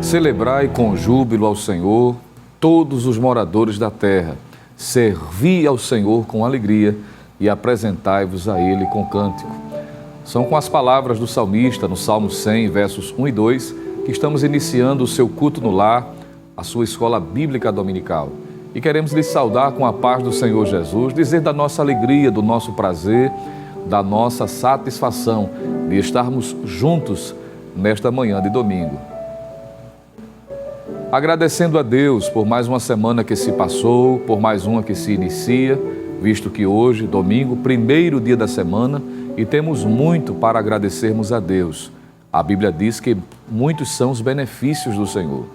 Celebrai com júbilo ao Senhor todos os moradores da terra. Servi ao Senhor com alegria e apresentai-vos a Ele com cântico. São com as palavras do salmista no Salmo 100, versos 1 e 2, que estamos iniciando o seu culto no lar, a sua escola bíblica dominical. E queremos lhe saudar com a paz do Senhor Jesus, dizer da nossa alegria, do nosso prazer, da nossa satisfação de estarmos juntos nesta manhã de domingo. Agradecendo a Deus por mais uma semana que se passou, por mais uma que se inicia, visto que hoje, domingo, primeiro dia da semana, e temos muito para agradecermos a Deus. A Bíblia diz que muitos são os benefícios do Senhor.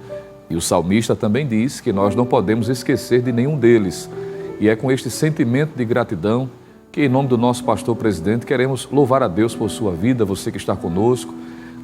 E o salmista também diz que nós não podemos esquecer de nenhum deles. E é com este sentimento de gratidão que, em nome do nosso pastor presidente, queremos louvar a Deus por sua vida, você que está conosco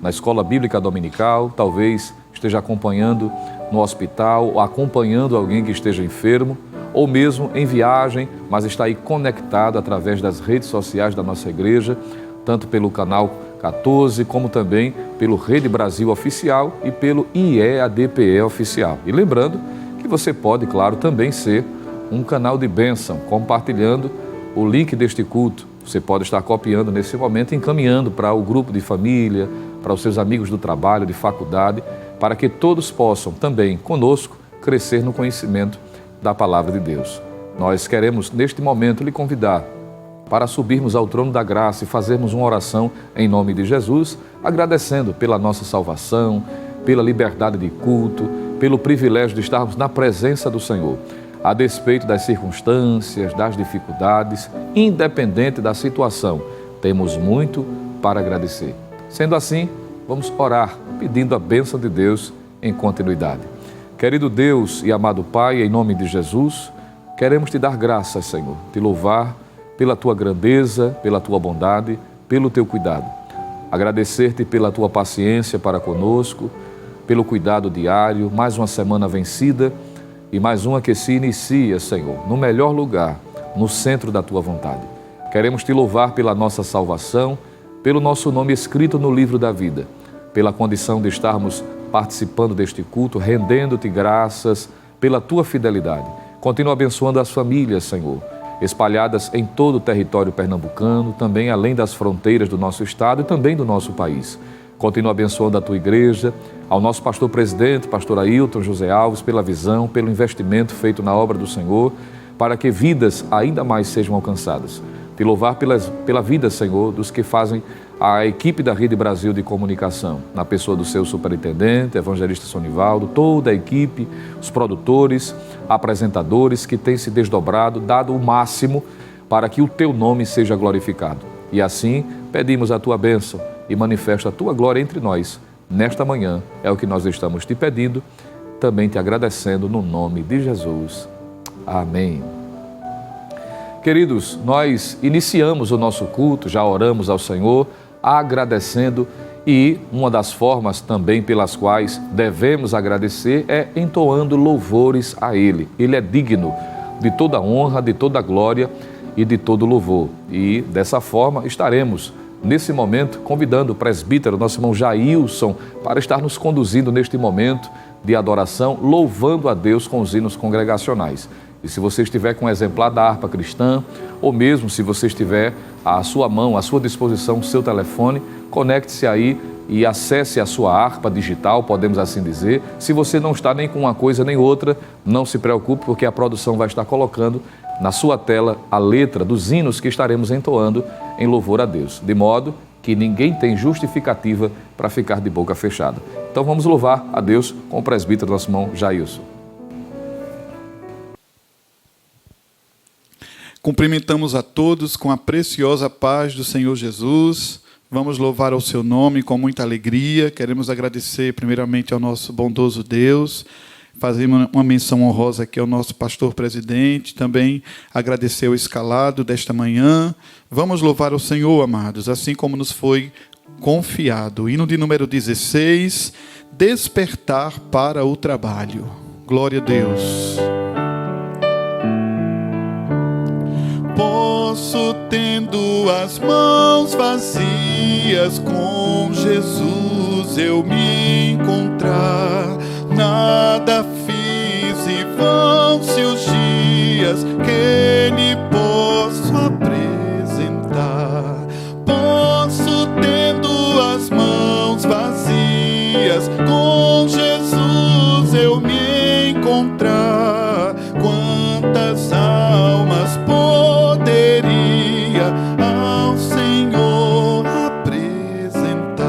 na Escola Bíblica Dominical, talvez esteja acompanhando no hospital, ou acompanhando alguém que esteja enfermo, ou mesmo em viagem, mas está aí conectado através das redes sociais da nossa igreja, tanto pelo canal 14, como também pelo Rede Brasil Oficial e pelo IEADPE Oficial. E lembrando que você pode, claro, também ser um canal de bênção, compartilhando o link deste culto. Você pode estar copiando nesse momento e encaminhando para o grupo de família, para os seus amigos do trabalho, de faculdade, para que todos possam também, conosco, crescer no conhecimento da Palavra de Deus. Nós queremos, neste momento, lhe convidar para subirmos ao trono da graça e fazermos uma oração em nome de Jesus, agradecendo pela nossa salvação, pela liberdade de culto, pelo privilégio de estarmos na presença do Senhor. A despeito das circunstâncias, das dificuldades, independente da situação, temos muito para agradecer. Sendo assim, vamos orar, pedindo a bênção de Deus em continuidade. Querido Deus e amado Pai, em nome de Jesus, queremos te dar graças, Senhor, te louvar pela tua grandeza, pela tua bondade, pelo teu cuidado. Agradecer-te pela tua paciência para conosco, pelo cuidado diário, mais uma semana vencida e mais uma que se inicia, Senhor, no melhor lugar, no centro da tua vontade. Queremos te louvar pela nossa salvação, pelo nosso nome escrito no livro da vida, pela condição de estarmos participando deste culto, rendendo-te graças pela tua fidelidade. Continua abençoando as famílias, Senhor, espalhadas em todo o território pernambucano, também além das fronteiras do nosso estado e também do nosso país. Continua abençoando a tua igreja, ao nosso pastor presidente, pastor Ailton José Alves, pela visão, pelo investimento feito na obra do Senhor, para que vidas ainda mais sejam alcançadas. Te louvar pela vida, Senhor, dos que fazem a equipe da Rede Brasil de Comunicação, na pessoa do seu superintendente, evangelista Sonivaldo, toda a equipe, os produtores, apresentadores que têm se desdobrado, dado o máximo para que o teu nome seja glorificado. E assim, pedimos a tua bênção e manifesta a tua glória entre nós. Nesta manhã é o que nós estamos te pedindo, também te agradecendo no nome de Jesus. Amém. Queridos, nós iniciamos o nosso culto, já oramos ao Senhor, agradecendo, e uma das formas também pelas quais devemos agradecer é entoando louvores a Ele. Ele é digno de toda honra, de toda glória e de todo louvor. E dessa forma estaremos, nesse momento, convidando o presbítero, nosso irmão Jailson, para estar nos conduzindo neste momento de adoração, louvando a Deus com os hinos congregacionais. E se você estiver com um exemplar da harpa cristã, ou mesmo se você estiver à sua mão, à sua disposição, o seu telefone, conecte-se aí e acesse a sua harpa digital, podemos assim dizer. Se você não está nem com uma coisa nem outra, não se preocupe, porque a produção vai estar colocando na sua tela a letra dos hinos que estaremos entoando em louvor a Deus, de modo que ninguém tem justificativa para ficar de boca fechada. Então vamos louvar a Deus com o presbítero, nosso irmão Jailson. Cumprimentamos a todos com a preciosa paz do Senhor Jesus. Vamos louvar ao seu nome com muita alegria. Queremos agradecer primeiramente ao nosso bondoso Deus, fazer uma menção honrosa aqui ao nosso pastor presidente, também agradecer o escalado desta manhã. Vamos louvar ao Senhor, amados, assim como nos foi confiado. Hino de número 16, despertar para o trabalho. Glória a Deus. Posso, tendo as mãos vazias, com Jesus eu me encontrar. Nada fiz e vão-se os dias que lhe posso apresentar. Posso, tendo as mãos vazias, com Jesus eu me encontrar. Quantas almas poderia ao Senhor apresentar?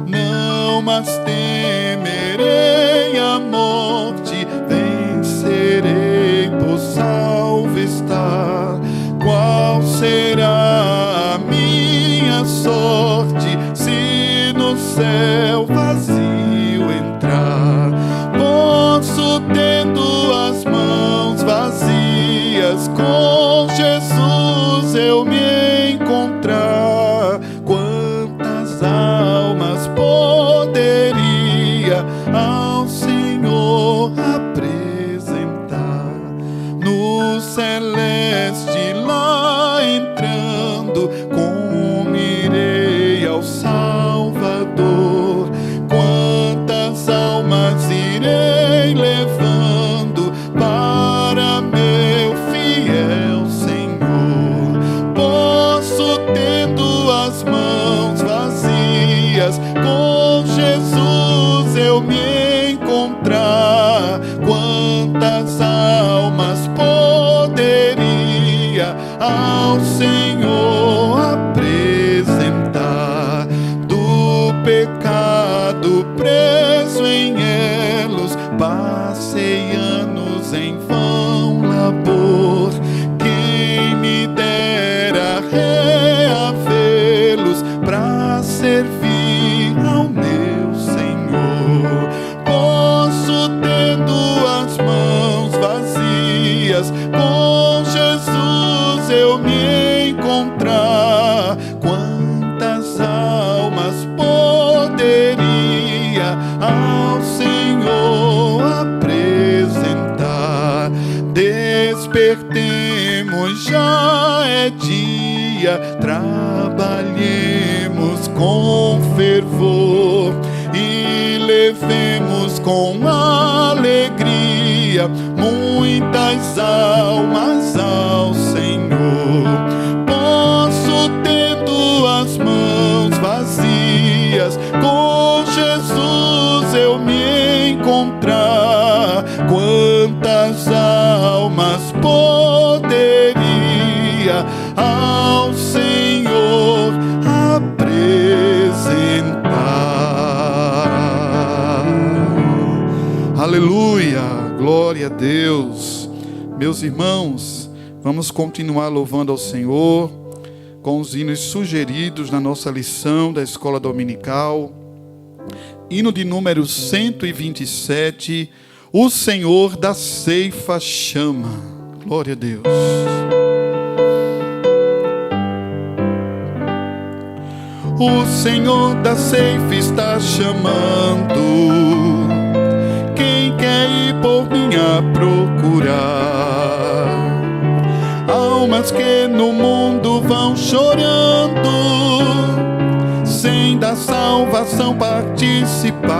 Não mais temerei a morte, vencerei, por salvo estar. Qual será a minha sorte se no céu vazio entrar? Posso, tendo as mãos vazias, com Jesus eu me encontrar. Quantas almas poderia ao Senhor apresentar? No celeste lá entrando, como irei ao Salvador? Quantas almas irei levando para meu fiel Senhor? Posso, tendo as mãos vazias, com Jesus eu me encontrar. Quantas almas poderia ao Senhor apresentar? Do pecado preso em elos, passei anos em vão labor. Quem me dera reavê-los pra servir ao meu Senhor. Posso, tendo as mãos vazias, com Jesus eu me encontrar. Quantas almas poderia ao Senhor apresentar? Despertemos, já é dia, trabalhemos com fervor e levemos com alegria muitas almas ao Senhor. Posso, tendo as mãos vazias, com Jesus eu me encontrar. Quantas almas poderia ao Senhor apresentar? Aleluia, glória a Deus. Meus irmãos, vamos continuar louvando ao Senhor com os hinos sugeridos na nossa lição da escola dominical. Hino de número 127, o Senhor da ceifa chama. Glória a Deus. O Senhor da ceifa está chamando quem quer ir por mim a procurar. Almas que no mundo vão chorando, sem da salvação participar.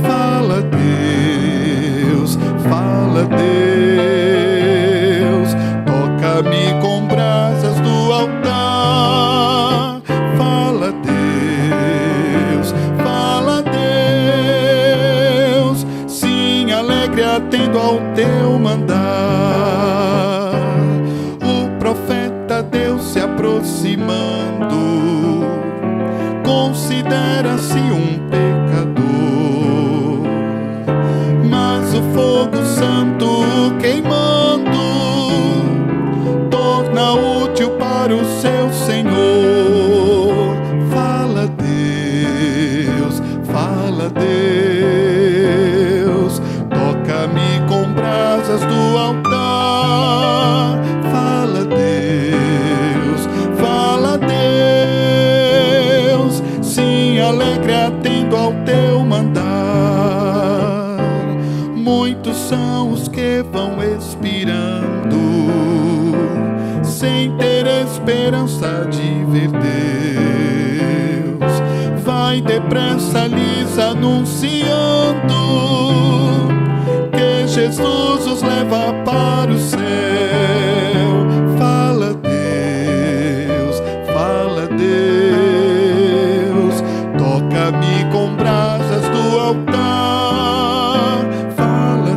Fala Deus, fala Deus, toca-me com brasas do altar. Fala Deus, fala Deus, sim, alegre atendo ao teu mandar. O profeta Deus se aproximando, considera-se um pecador, mas o fogo santo queimando torna útil para o seu Senhor. Fala Deus, fala Deus, toca-me com brasas do altar. Fala Deus, fala Deus, sim, alegre atendo ao teu mandar. Muitos são os que vão esperar sem ter esperança de ver Deus. Vai depressa lhes anunciando que Jesus os leva para o céu. Fala Deus, toca-me com brasas do altar. Fala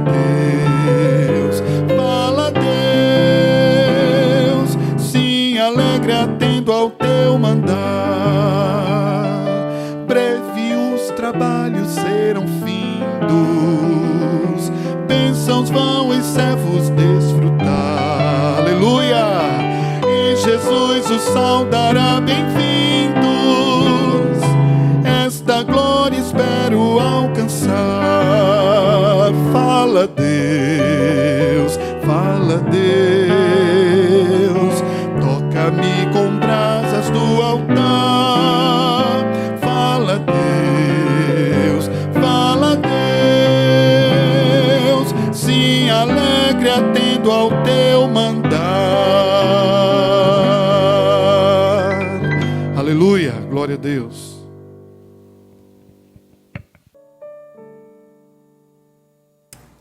Deus, sim, alegre atendo ao teu mandar. Breve os trabalhos serão findos, bênçãos vão os servos desfrutar. Aleluia! E Jesus os saudará bem-vindos. Esta glória espero alcançar. Fala Deus, toca-me com brasas do altar. Fala Deus, sim, alegre atendo ao teu mandar. Aleluia, glória a Deus.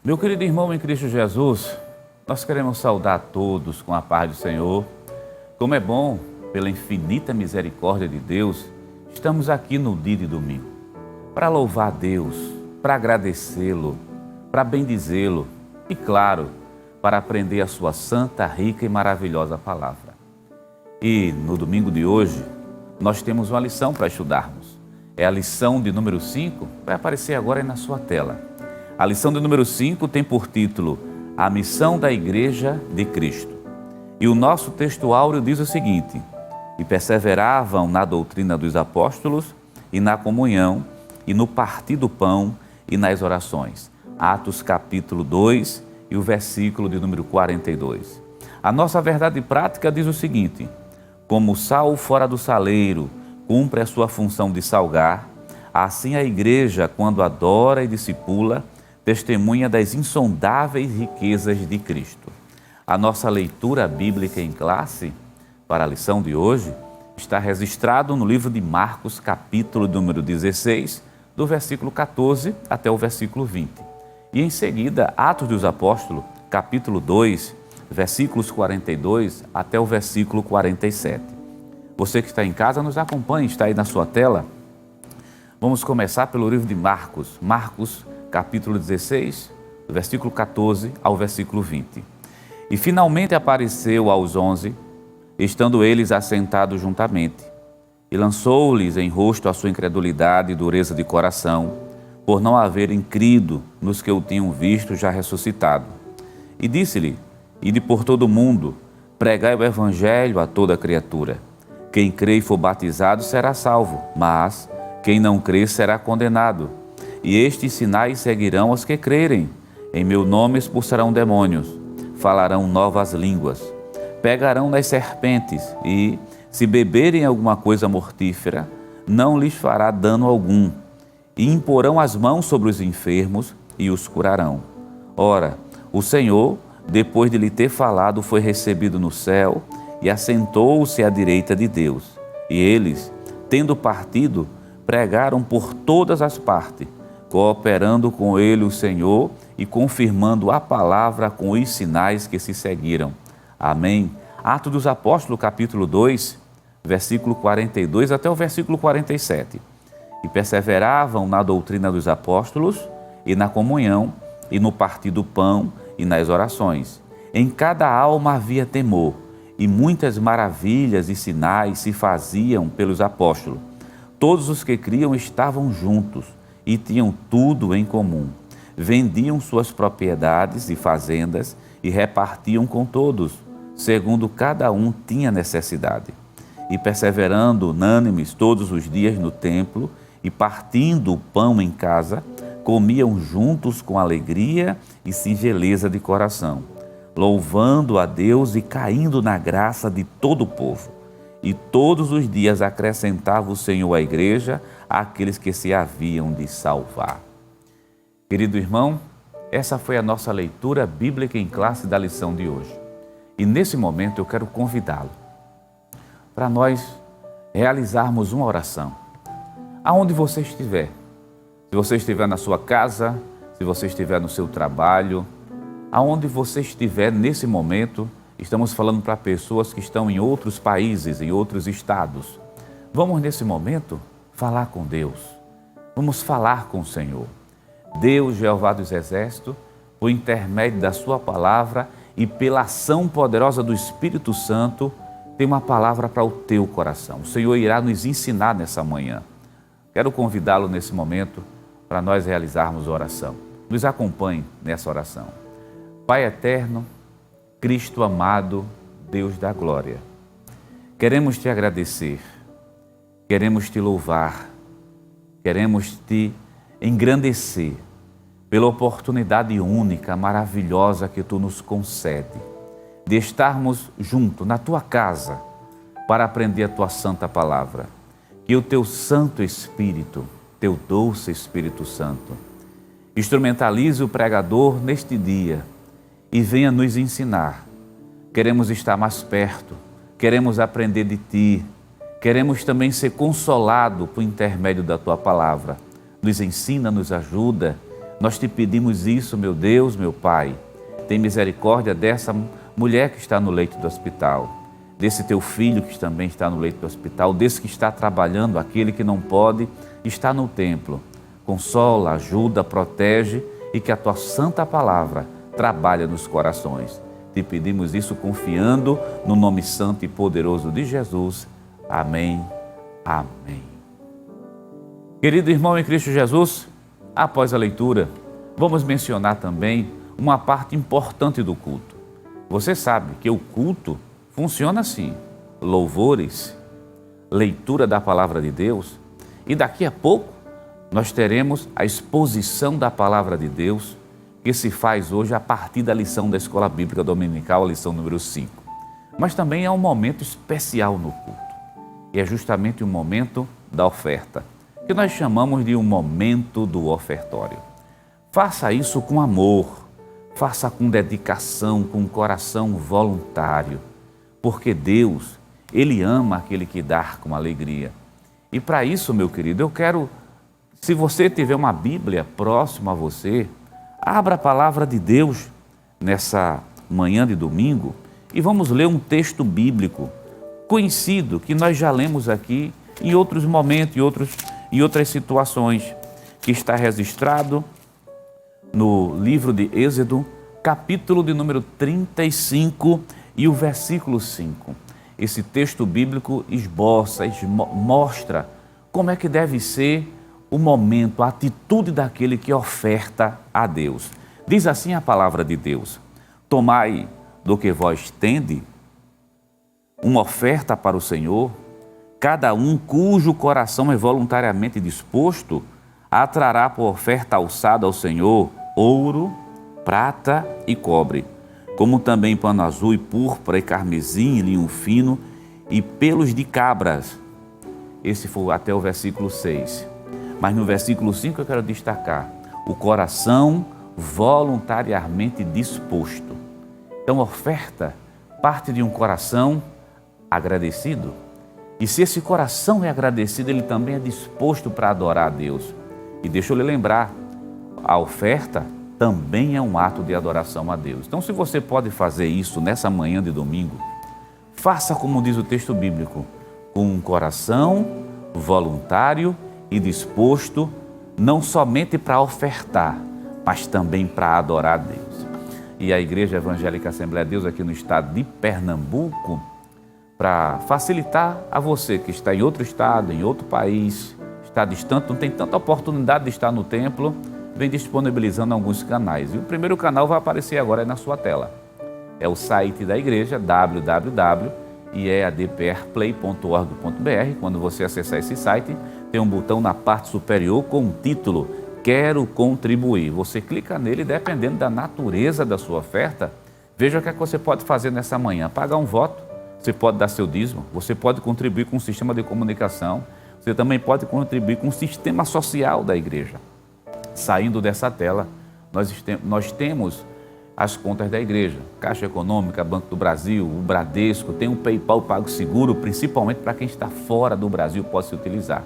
Meu querido irmão em Cristo Jesus, nós queremos saudar a todos com a paz do Senhor. Como é bom, pela infinita misericórdia de Deus, estamos aqui no dia de domingo, para louvar a Deus, para agradecê-lo, para bendizê-lo e, claro, para aprender a sua santa, rica e maravilhosa palavra. E no domingo de hoje, nós temos uma lição para estudarmos. É a lição de número 5, vai aparecer agora aí na sua tela. A lição de número 5 tem por título A Missão da Igreja de Cristo. E o nosso texto áureo diz o seguinte: e perseveravam na doutrina dos apóstolos, e na comunhão, e no partir do pão, e nas orações. Atos capítulo 2 e o versículo de número 42. A nossa verdade prática diz o seguinte: como o sal fora do saleiro cumpre a sua função de salgar, assim a igreja, quando adora e discipula, testemunha das insondáveis riquezas de Cristo. A nossa leitura bíblica em classe, para a lição de hoje, está registrado no livro de Marcos, capítulo número 16, do versículo 14 até o versículo 20. E em seguida, Atos dos Apóstolos, capítulo 2, versículos 42 até o versículo 47. Você que está em casa, nos acompanhe, está aí na sua tela. Vamos começar pelo livro de Marcos, capítulo 16, do versículo 14 ao versículo 20. E finalmente apareceu aos 11, estando eles assentados juntamente, e lançou-lhes em rosto a sua incredulidade e dureza de coração, por não haverem crido nos que o tinham visto já ressuscitado. E disse-lhe: ide por todo o mundo, pregai o evangelho a toda criatura. Quem crê e for batizado será salvo, mas quem não crê será condenado. E estes sinais seguirão os que crerem. Em meu nome expulsarão demônios, falarão novas línguas, pegarão nas serpentes e, se beberem alguma coisa mortífera, não lhes fará dano algum. E imporão as mãos sobre os enfermos e os curarão. Ora, o Senhor, depois de lhe ter falado, foi recebido no céu e assentou-se à direita de Deus. E eles, tendo partido, pregaram por todas as partes, cooperando com ele o Senhor e confirmando a palavra com os sinais que se seguiram. Amém. Atos dos Apóstolos, capítulo 2, versículo 42 até o versículo 47. E perseveravam na doutrina dos apóstolos, e na comunhão, e no partir do pão, e nas orações. Em cada alma havia temor, e muitas maravilhas e sinais se faziam pelos apóstolos. Todos os que criam estavam juntos, e tinham tudo em comum. Vendiam suas propriedades e fazendas, e repartiam com todos, segundo cada um tinha necessidade. E perseverando unânimes todos os dias no templo, e partindo o pão em casa, comiam juntos com alegria e singeleza de coração, louvando a Deus e caindo na graça de todo o povo. E todos os dias acrescentava o Senhor à igreja àqueles que se haviam de salvar. Querido irmão, essa foi a nossa leitura bíblica em classe da lição de hoje. E nesse momento eu quero convidá-lo para nós realizarmos uma oração. Aonde você estiver, se você estiver na sua casa, se você estiver no seu trabalho, aonde você estiver nesse momento, estamos falando para pessoas que estão em outros países, em outros estados. Vamos nesse momento falar com Deus, vamos falar com o Senhor. Deus, Jeová dos Exércitos, por intermédio da sua palavra e pela ação poderosa do Espírito Santo, tem uma palavra para o teu coração. O Senhor irá nos ensinar nessa manhã. Quero convidá-lo nesse momento para nós realizarmos a oração. Nos acompanhe nessa oração. Pai eterno, Cristo amado, Deus da glória, queremos te agradecer, queremos te louvar, queremos te engrandecer pela oportunidade única, maravilhosa que tu nos concede de estarmos juntos na tua casa para aprender a tua santa palavra. Que o teu Santo Espírito, teu doce Espírito Santo, instrumentalize o pregador neste dia e venha nos ensinar. Queremos estar mais perto, queremos aprender de ti, queremos também ser consolados por intermédio da tua palavra. Nos ensina, nos ajuda. Nós te pedimos isso, meu Deus, meu Pai. Tem misericórdia dessa mulher que está no leito do hospital, desse teu filho que também está no leito do hospital, desse que está trabalhando, aquele que não pode, está no templo. Consola, ajuda, protege e que a tua santa palavra trabalhe nos corações. Te pedimos isso confiando no nome santo e poderoso de Jesus. Amém. Amém. Querido irmão em Cristo Jesus, após a leitura, vamos mencionar também uma parte importante do culto. Você sabe que o culto funciona assim: louvores, leitura da palavra de Deus, e daqui a pouco nós teremos a exposição da palavra de Deus, que se faz hoje a partir da lição da Escola Bíblica Dominical, a lição número 5. Mas também é um momento especial no culto, e é justamente o momento da oferta, que nós chamamos de um momento do ofertório. Faça isso com amor, faça com dedicação, com um coração voluntário, porque Deus, Ele ama aquele que dá com alegria. E para isso, meu querido, eu quero, se você tiver uma Bíblia próxima a você, abra a palavra de Deus nessa manhã de domingo e vamos ler um texto bíblico conhecido, que nós já lemos aqui em outros momentos, em outras situações, que está registrado no livro de Êxodo, capítulo de número 35 e o versículo 5. Esse texto bíblico esboça, mostra como é que deve ser o momento, a atitude daquele que oferta a Deus. Diz assim a palavra de Deus: tomai do que vós tende uma oferta para o Senhor, cada um cujo coração é voluntariamente disposto, atrará por oferta alçada ao Senhor ouro, prata e cobre, como também pano azul e púrpura e carmesim e linho fino e pelos de cabras. Esse foi até o versículo 6. Mas no versículo 5 eu quero destacar o coração voluntariamente disposto. Então, oferta parte de um coração agradecido. E se esse coração é agradecido, ele também é disposto para adorar a Deus. E deixa eu lhe lembrar, a oferta também é um ato de adoração a Deus. Então, se você pode fazer isso nessa manhã de domingo, faça como diz o texto bíblico, com um coração voluntário e disposto, não somente para ofertar, mas também para adorar a Deus. E a Igreja Evangélica Assembleia de Deus aqui no estado de Pernambuco, para facilitar a você que está em outro estado, em outro país, está distante, não tem tanta oportunidade de estar no templo, vem disponibilizando alguns canais. E o primeiro canal vai aparecer agora na sua tela. É o site da igreja, www.eadprplay.org.br. Quando você acessar esse site, tem um botão na parte superior com o título Quero Contribuir. Você clica nele, dependendo da natureza da sua oferta, veja o que é que você pode fazer nessa manhã. Pagar um voto, você pode dar seu dízimo, você pode contribuir com o sistema de comunicação, você também pode contribuir com o sistema social da igreja. Saindo dessa tela, nós temos as contas da igreja. Caixa Econômica, Banco do Brasil, o Bradesco, tem um PayPal PagSeguro, principalmente para quem está fora do Brasil pode se utilizar.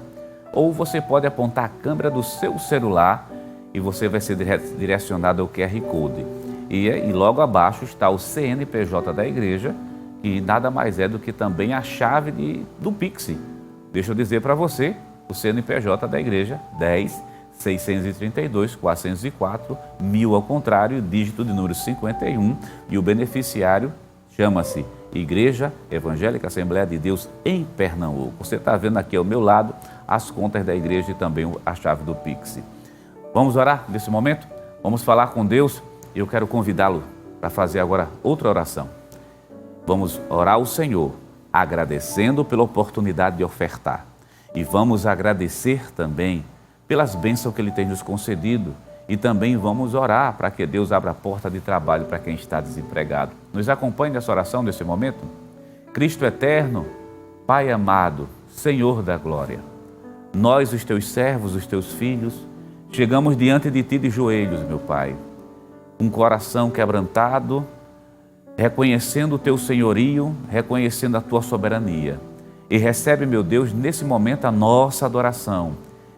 Ou você pode apontar a câmera do seu celular e você vai ser direcionado ao QR Code. E logo abaixo está o CNPJ da igreja, que nada mais é do que também a chave do Pix. Deixa eu dizer para você, o CNPJ da igreja, 10.632.404.1000 ao contrário, dígito de número 51, e o beneficiário chama-se Igreja Evangélica Assembleia de Deus em Pernambuco. Você está vendo aqui ao meu lado as contas da igreja e também a chave do Pix. Vamos orar nesse momento? Vamos falar com Deus e eu quero convidá-lo para fazer agora outra oração. Vamos orar ao Senhor, agradecendo pela oportunidade de ofertar. E vamos agradecer também pelas bênçãos que Ele tem nos concedido. E também vamos orar para que Deus abra a porta de trabalho para quem está desempregado. Nos acompanhe nessa oração nesse momento. Cristo eterno, Pai amado, Senhor da glória, nós, os teus servos, os teus filhos, chegamos diante de ti de joelhos, meu Pai, com o coração quebrantado, reconhecendo o teu senhorio, reconhecendo a tua soberania. E recebe, meu Deus, nesse momento a nossa adoração,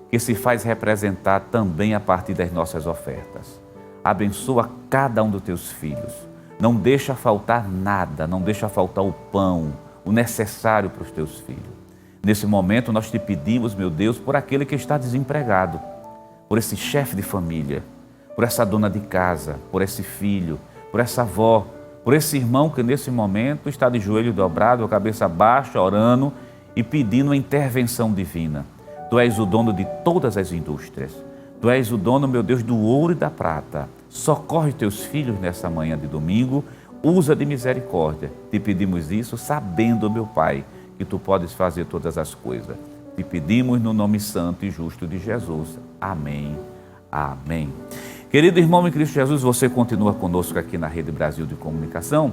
que se faz representar também a partir das nossas ofertas. Abençoa cada um dos teus filhos. Não deixa faltar nada, não deixa faltar o pão, o necessário para os teus filhos. Nesse momento nós te pedimos, meu Deus, por aquele que está desempregado, por esse chefe de família, por essa dona de casa, por esse filho, por essa avó, por esse irmão que nesse momento está de joelho dobrado, a cabeça baixa, orando e pedindo a intervenção divina. Tu és o dono de todas as indústrias. Tu és o dono, meu Deus, do ouro e da prata. Socorre teus filhos nessa manhã de domingo. Usa de misericórdia. Te pedimos isso sabendo, meu Pai, que Tu podes fazer todas as coisas. Te pedimos no nome santo e justo de Jesus. Amém. Amém. Querido irmão em Cristo Jesus, você continua conosco aqui na Rede Brasil de Comunicação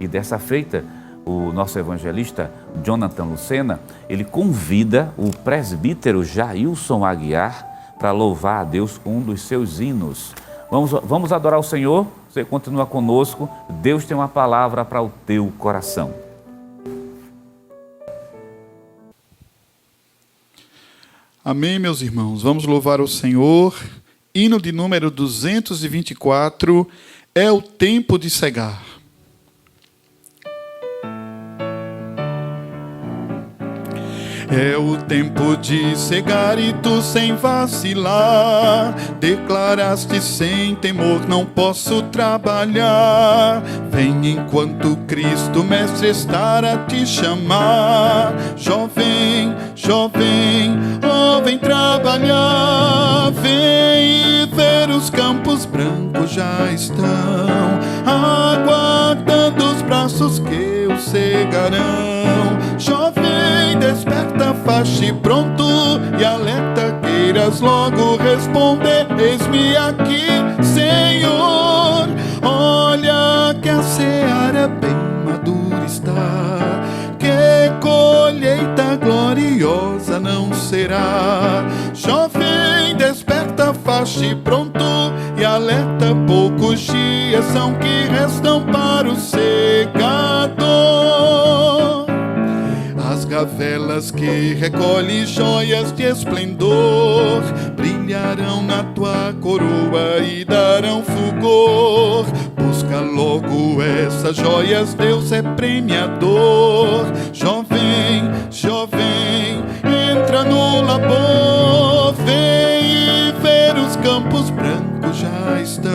e dessa feita, o nosso evangelista Jonathan Lucena, ele convida o presbítero Jailson Aguiar para louvar a Deus com um dos seus hinos. Vamos adorar o Senhor? Você continua conosco. Deus tem uma palavra para o teu coração. Amém, meus irmãos. Vamos louvar o Senhor. Hino de número 224, é o tempo de cegar. É o tempo de cegar e tu sem vacilar declaraste sem temor, não posso trabalhar. Vem enquanto Cristo Mestre estar a te chamar. Jovem, jovem, oh vem trabalhar. Vem ver os campos brancos já estão aguardando os braços que o cegarão. Jovem, desperta, faste pronto e alerta, queiras logo responder. Eis-me aqui, Senhor. Olha que a seara bem madura está, que colheita gloriosa não será. Jovem, desperta, faste pronto e alerta, poucos dias são que restam para o segador. As gavelas que recolhem joias de esplendor brilharão na tua coroa e darão fulgor. Busca logo essas joias, Deus é premiador. Jovem, jovem, entra no labor. Vem ver os campos brancos já estão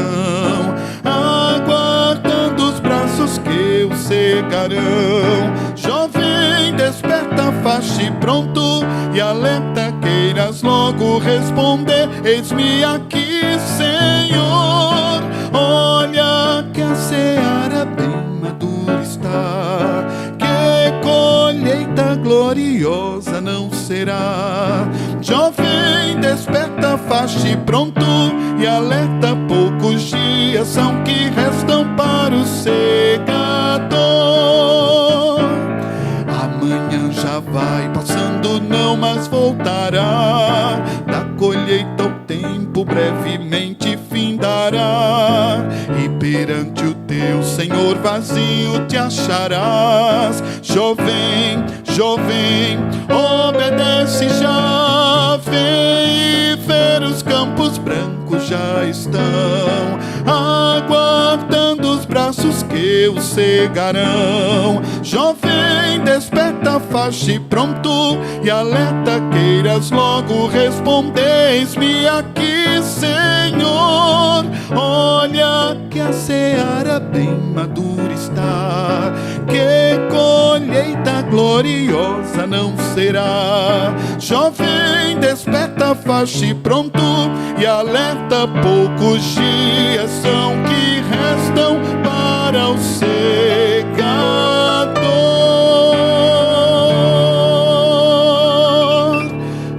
aguardando os braços que o cegarão. Jovem, desperta, faste pronto e alerta, queiras logo responder. Eis-me aqui, Senhor. Olha que a seara bem madura está, que colheita gloriosa não será. Jovem, desperta, faste pronto e alerta, poucos dias são que restam para o segador. Amanhã já vai passando, não mais voltará. Da colheita o tempo brevemente findará, e perante Senhor vazio te acharás. Jovem, jovem, obedece já, vem ver os campos brancos já estão aguardando os braços que o cegarão. Jovem, desperta, faz-te pronto e alerta, queiras logo respondeis-me aqui, Senhor. Olha que a seara bem madura está, que colheita gloriosa não será. Jovem, desperta, faz-te pronto e alerta, poucos dias são que restam para o segador.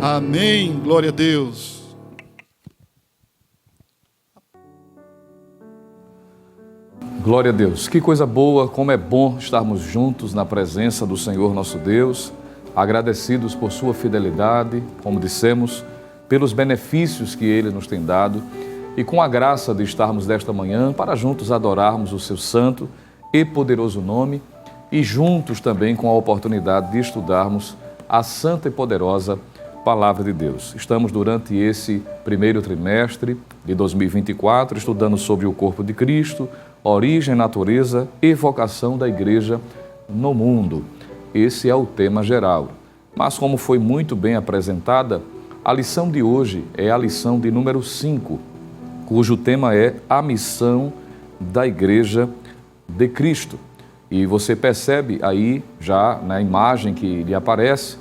Amém, glória a Deus. Glória a Deus. Que coisa boa, como é bom estarmos juntos na presença do Senhor nosso Deus, agradecidos por sua fidelidade, como dissemos, pelos benefícios que Ele nos tem dado e com a graça de estarmos desta manhã para juntos adorarmos o seu santo e poderoso nome e juntos também com a oportunidade de estudarmos a santa e poderosa Palavra de Deus. Estamos durante esse primeiro trimestre de 2024 estudando sobre o corpo de Cristo, origem, natureza e vocação da igreja no mundo. Esse é o tema geral. Mas como foi muito bem apresentada, a lição de hoje é a lição de número 5, cujo tema é a missão da igreja de Cristo. E você percebe aí, já na imagem que lhe aparece,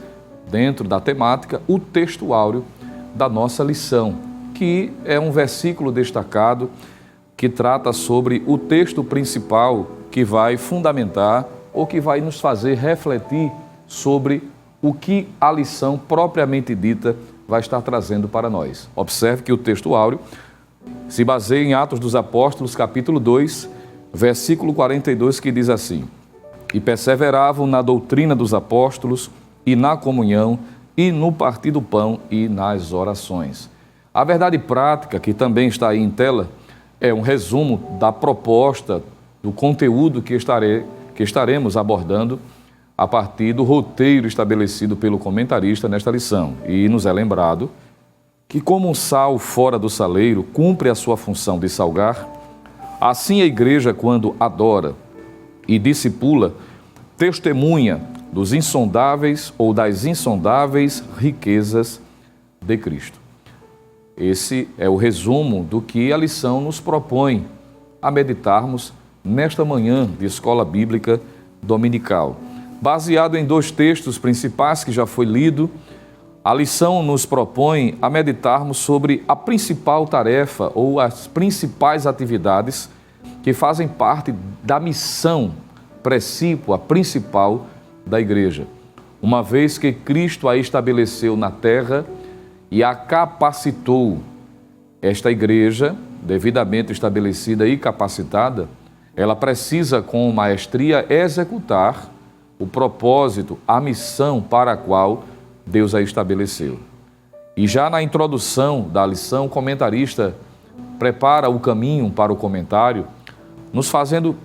dentro da temática, o texto áureo da nossa lição, que é um versículo destacado que trata sobre o texto principal que vai fundamentar ou que vai nos fazer refletir sobre o que a lição propriamente dita vai estar trazendo para nós. Observe que o texto áureo se baseia em Atos dos Apóstolos, capítulo 2, versículo 42, que diz assim: e perseveravam na doutrina dos apóstolos e na comunhão e no partir do pão e nas orações. A verdade prática, que também está aí em tela, é um resumo da proposta, do conteúdo que estaremos abordando a partir do roteiro estabelecido pelo comentarista nesta lição. E nos é lembrado que, como um sal fora do saleiro cumpre a sua função de salgar, assim a igreja, quando adora e discipula, testemunha dos insondáveis ou das insondáveis riquezas de Cristo. Esse é o resumo do que a lição nos propõe a meditarmos nesta manhã de escola bíblica dominical. Baseado em dois textos principais que já foi lido, a lição nos propõe a meditarmos sobre a principal tarefa ou as principais atividades que fazem parte da missão precípua principal da igreja, uma vez que Cristo a estabeleceu na terra e a capacitou. Esta igreja, devidamente estabelecida e capacitada, ela precisa com maestria executar o propósito, a missão para a qual Deus a estabeleceu. E já na introdução da lição, o comentarista prepara o caminho para o comentário, nos fazendo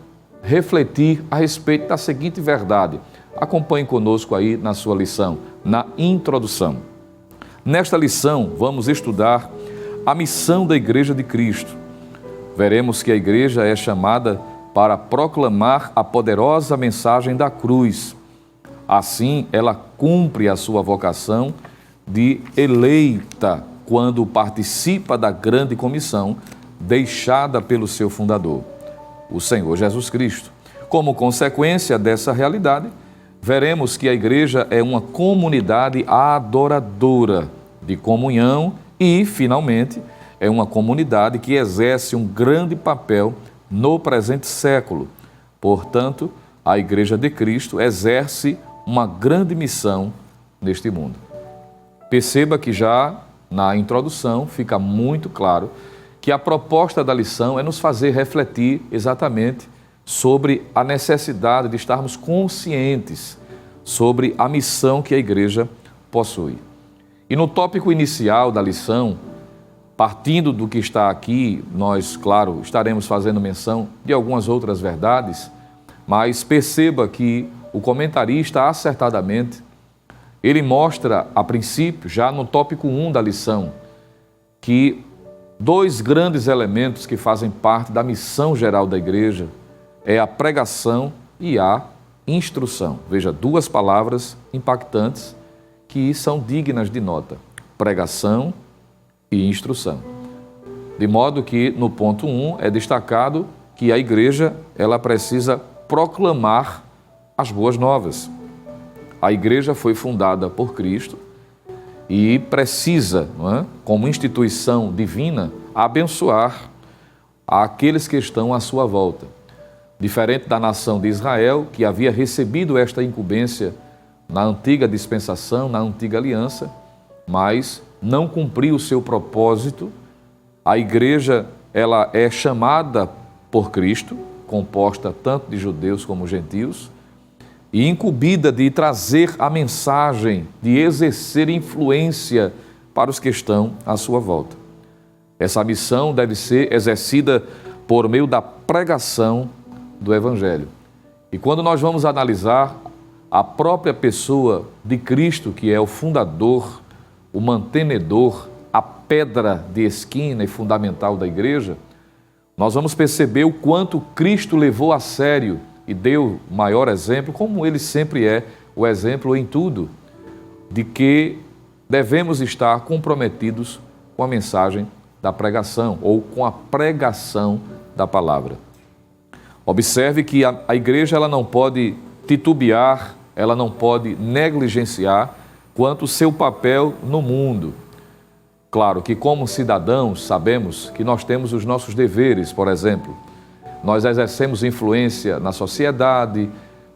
refletir a respeito da seguinte verdade. Acompanhe conosco aí na sua lição, na introdução. Nesta lição, vamos estudar a missão da Igreja de Cristo. Veremos que a igreja é chamada para proclamar a poderosa mensagem da cruz. Assim, ela cumpre a sua vocação de eleita quando participa da grande comissão deixada pelo seu fundador, o Senhor Jesus Cristo. Como consequência dessa realidade, veremos que a igreja é uma comunidade adoradora de comunhão e, finalmente, é uma comunidade que exerce um grande papel no presente século. Portanto, a Igreja de Cristo exerce uma grande missão neste mundo. Perceba que já na introdução fica muito claro que a proposta da lição é nos fazer refletir exatamente sobre a necessidade de estarmos conscientes sobre a missão que a igreja possui. E no tópico inicial da lição, partindo do que está aqui, nós, claro, estaremos fazendo menção de algumas outras verdades, mas perceba que o comentarista, acertadamente, ele mostra, a princípio, já no tópico 1 da lição, que dois grandes elementos que fazem parte da missão geral da igreja é a pregação e a instrução. Veja, duas palavras impactantes que são dignas de nota: pregação e instrução. De modo que, no ponto 1, é destacado que a igreja ela precisa proclamar as boas novas. A igreja foi fundada por Cristo e precisa, não é, como instituição divina, abençoar aqueles que estão à sua volta. Diferente da nação de Israel, que havia recebido esta incumbência na antiga dispensação, na antiga aliança, mas não cumpriu o seu propósito, a igreja ela é chamada por Cristo, composta tanto de judeus como gentios, e incumbida de trazer a mensagem, de exercer influência para os que estão à sua volta. Essa missão deve ser exercida por meio da pregação do Evangelho. E quando nós vamos analisar a própria pessoa de Cristo, que é o fundador, o mantenedor, a pedra de esquina e fundamental da igreja, nós vamos perceber o quanto Cristo levou a sério e deu o maior exemplo, como ele sempre é o exemplo em tudo, de que devemos estar comprometidos com a mensagem da pregação ou com a pregação da palavra. Observe que a igreja ela não pode titubear, ela não pode negligenciar quanto o seu papel no mundo. Claro que como cidadãos sabemos que nós temos os nossos deveres, por exemplo, nós exercemos influência na sociedade,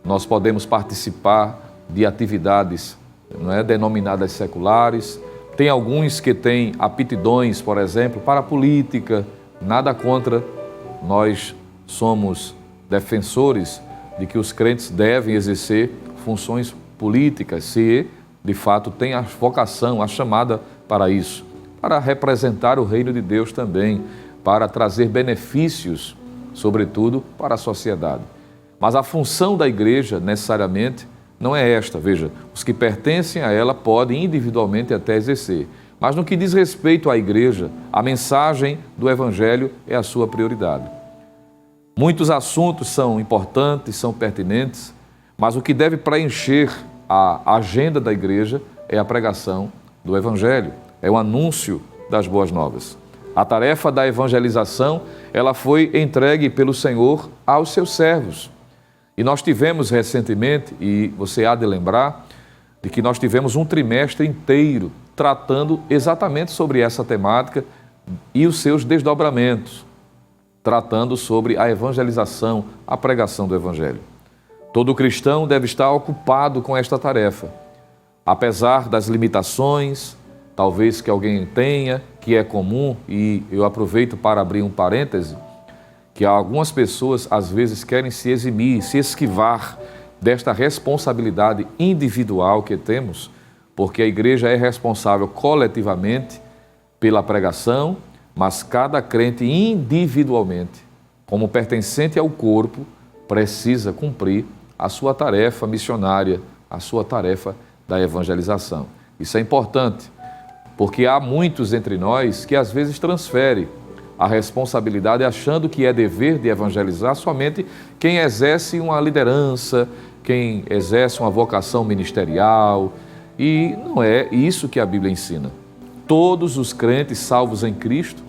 nós podemos participar de atividades denominadas seculares. Tem alguns que têm aptidões, por exemplo, para a política, nada contra. Nós somos defensores de que os crentes devem exercer funções políticas, se de fato tem a vocação, a chamada para isso, para representar o reino de Deus também, para trazer benefícios, sobretudo para a sociedade. Mas a função da igreja, necessariamente, não é esta. Veja, os que pertencem a ela podem individualmente até exercer. Mas no que diz respeito à igreja, a mensagem do Evangelho é a sua prioridade. Muitos assuntos são importantes, são pertinentes, mas o que deve preencher a agenda da igreja é a pregação do Evangelho, é o anúncio das boas novas. A tarefa da evangelização, ela foi entregue pelo Senhor aos seus servos. E nós tivemos recentemente, e você há de lembrar, de que nós tivemos um trimestre inteiro tratando exatamente sobre essa temática e os seus desdobramentos, tratando sobre a evangelização, a pregação do Evangelho. Todo cristão deve estar ocupado com esta tarefa, apesar das limitações, talvez que alguém tenha, que é comum, e eu aproveito para abrir um parêntese, que algumas pessoas às vezes querem se eximir, se esquivar desta responsabilidade individual que temos, porque a igreja é responsável coletivamente pela pregação, mas cada crente individualmente, como pertencente ao corpo, precisa cumprir a sua tarefa missionária, a sua tarefa da evangelização. Isso é importante, porque há muitos entre nós que às vezes transferem a responsabilidade achando que é dever de evangelizar somente quem exerce uma liderança, quem exerce uma vocação ministerial, e não é isso que a Bíblia ensina. Todos os crentes salvos em Cristo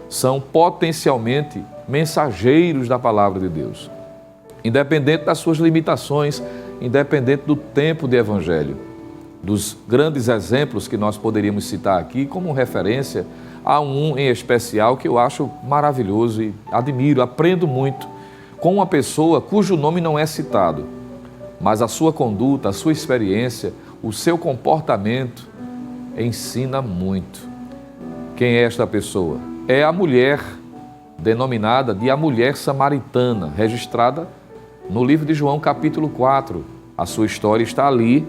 são potencialmente mensageiros da palavra de Deus, independente das suas limitações, independente do tempo de evangelho. Dos grandes exemplos que nós poderíamos citar aqui como referência, há um em especial que eu acho maravilhoso e admiro, aprendo muito, com uma pessoa cujo nome não é citado, mas a sua conduta, a sua experiência, o seu comportamento ensina muito. Quem é esta pessoa? É a mulher denominada de a mulher samaritana, registrada no livro de João, capítulo 4. A sua história está ali,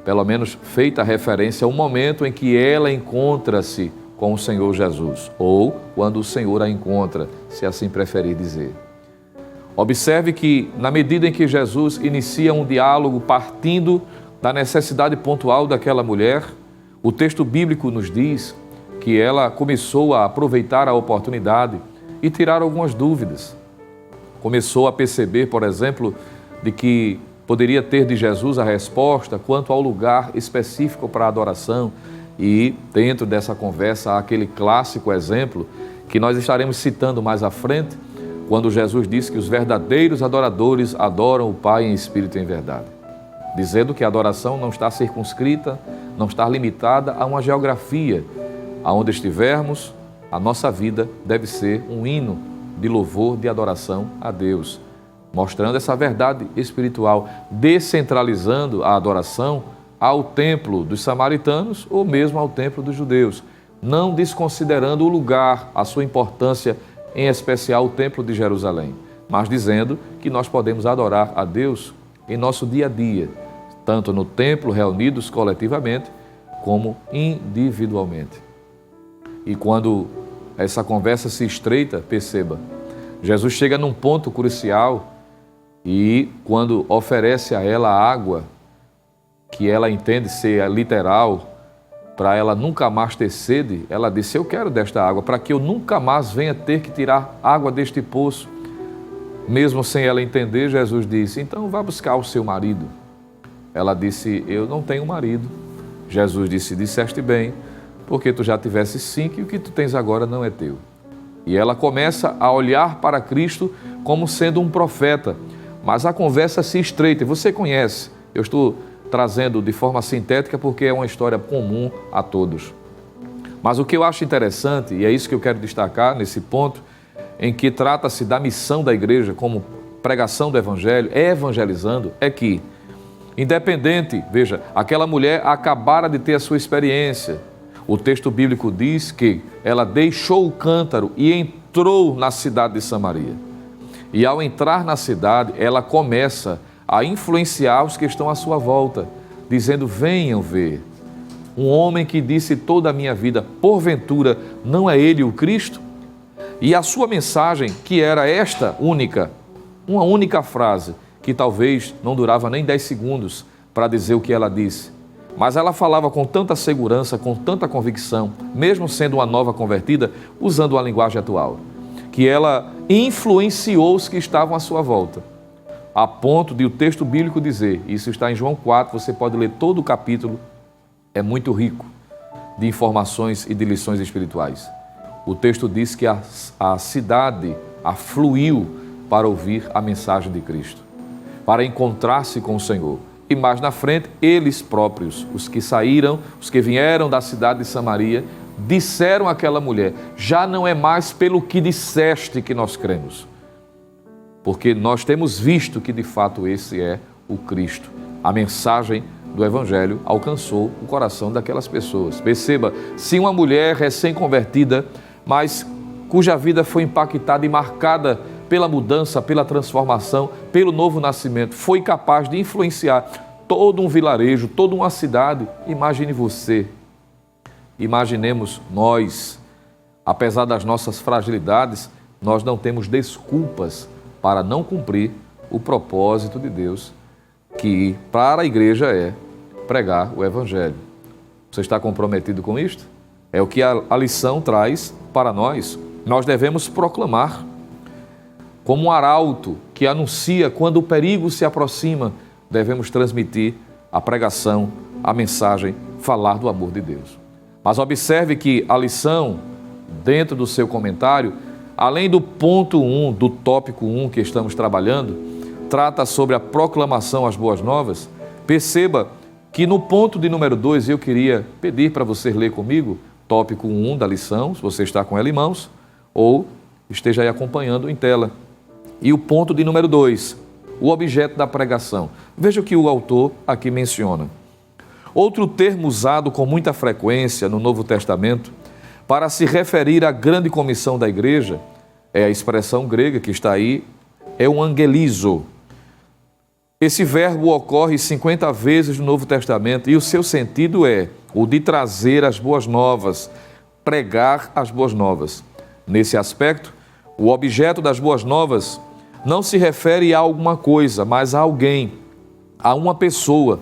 pelo menos feita a referência ao momento em que ela encontra-se com o Senhor Jesus, ou quando o Senhor a encontra, se assim preferir dizer. Observe que, na medida em que Jesus inicia um diálogo partindo da necessidade pontual daquela mulher, o texto bíblico nos diz que ela começou a aproveitar a oportunidade e tirar algumas dúvidas. Começou a perceber, por exemplo, de que poderia ter de Jesus a resposta quanto ao lugar específico para a adoração. E dentro dessa conversa há aquele clássico exemplo que nós estaremos citando mais à frente, quando Jesus disse que os verdadeiros adoradores adoram o Pai em espírito e em verdade. Dizendo que a adoração não está circunscrita, não está limitada a uma geografia. Aonde estivermos, a nossa vida deve ser um hino de louvor, de adoração a Deus, mostrando essa verdade espiritual, descentralizando a adoração ao templo dos samaritanos ou mesmo ao templo dos judeus, não desconsiderando o lugar, a sua importância, em especial o templo de Jerusalém, mas dizendo que nós podemos adorar a Deus em nosso dia a dia, tanto no templo reunidos coletivamente, como individualmente. E quando essa conversa se estreita, perceba, Jesus chega num ponto crucial e quando oferece a ela água, que ela entende ser literal, para ela nunca mais ter sede, ela disse, eu quero desta água, para que eu nunca mais venha ter que tirar água deste poço. Mesmo sem ela entender, Jesus disse, então vá buscar o seu marido. Ela disse, eu não tenho marido. Jesus disse, disseste bem, porque tu já tivesse 5 e o que tu tens agora não é teu. E ela começa a olhar para Cristo como sendo um profeta, mas a conversa se estreita. Você conhece, eu estou trazendo de forma sintética porque é uma história comum a todos. Mas o que eu acho interessante, e é isso que eu quero destacar nesse ponto, em que trata-se da missão da igreja como pregação do evangelho, evangelizando, é que, independente, veja, aquela mulher acabara de ter a sua experiência. O texto bíblico diz que ela deixou o cântaro e entrou na cidade de Samaria. E ao entrar na cidade, ela começa a influenciar os que estão à sua volta, dizendo, venham ver. Um homem que disse toda a minha vida, porventura, não é ele o Cristo? E a sua mensagem, que era esta única, uma única frase, que talvez não durava nem 10 segundos para dizer o que ela disse, mas ela falava com tanta segurança, com tanta convicção, mesmo sendo uma nova convertida, usando uma linguagem atual, que ela influenciou os que estavam à sua volta, a ponto de o texto bíblico dizer, isso está em João 4, você pode ler todo o capítulo, é muito rico de informações e de lições espirituais. O texto diz que a cidade afluiu para ouvir a mensagem de Cristo, para encontrar-se com o Senhor. E mais na frente, eles próprios, os que saíram, os que vieram da cidade de Samaria, disseram àquela mulher, já não é mais pelo que disseste que nós cremos, porque nós temos visto que de fato esse é o Cristo. A mensagem do Evangelho alcançou o coração daquelas pessoas. Perceba, se uma mulher recém-convertida, mas cuja vida foi impactada e marcada pela mudança, pela transformação, pelo novo nascimento, foi capaz de influenciar todo um vilarejo, toda uma cidade, imagine você, imaginemos nós, apesar das nossas fragilidades, nós não temos desculpas para não cumprir o propósito de Deus, que para a igreja é pregar o Evangelho. Você está comprometido com isto? É o que a lição traz para nós. Nós devemos proclamar, como um arauto que anuncia quando o perigo se aproxima, devemos transmitir a pregação, a mensagem, falar do amor de Deus. Mas observe que a lição, dentro do seu comentário, além do ponto 1, do tópico 1 que estamos trabalhando, trata sobre a proclamação às boas novas. Perceba que no ponto de número 2, eu queria pedir para você ler comigo, tópico 1 da lição, se você está com ela em mãos, ou esteja aí acompanhando em tela. E o ponto de número 2, o objeto da pregação. Veja o que o autor aqui menciona. Outro termo usado com muita frequência no Novo Testamento para se referir à grande comissão da igreja, é a expressão grega que está aí, é o angelizo. Esse verbo ocorre 50 vezes no Novo Testamento e o seu sentido é o de trazer as boas novas, pregar as boas novas. Nesse aspecto, o objeto das boas novas não se refere a alguma coisa, mas a alguém, a uma pessoa.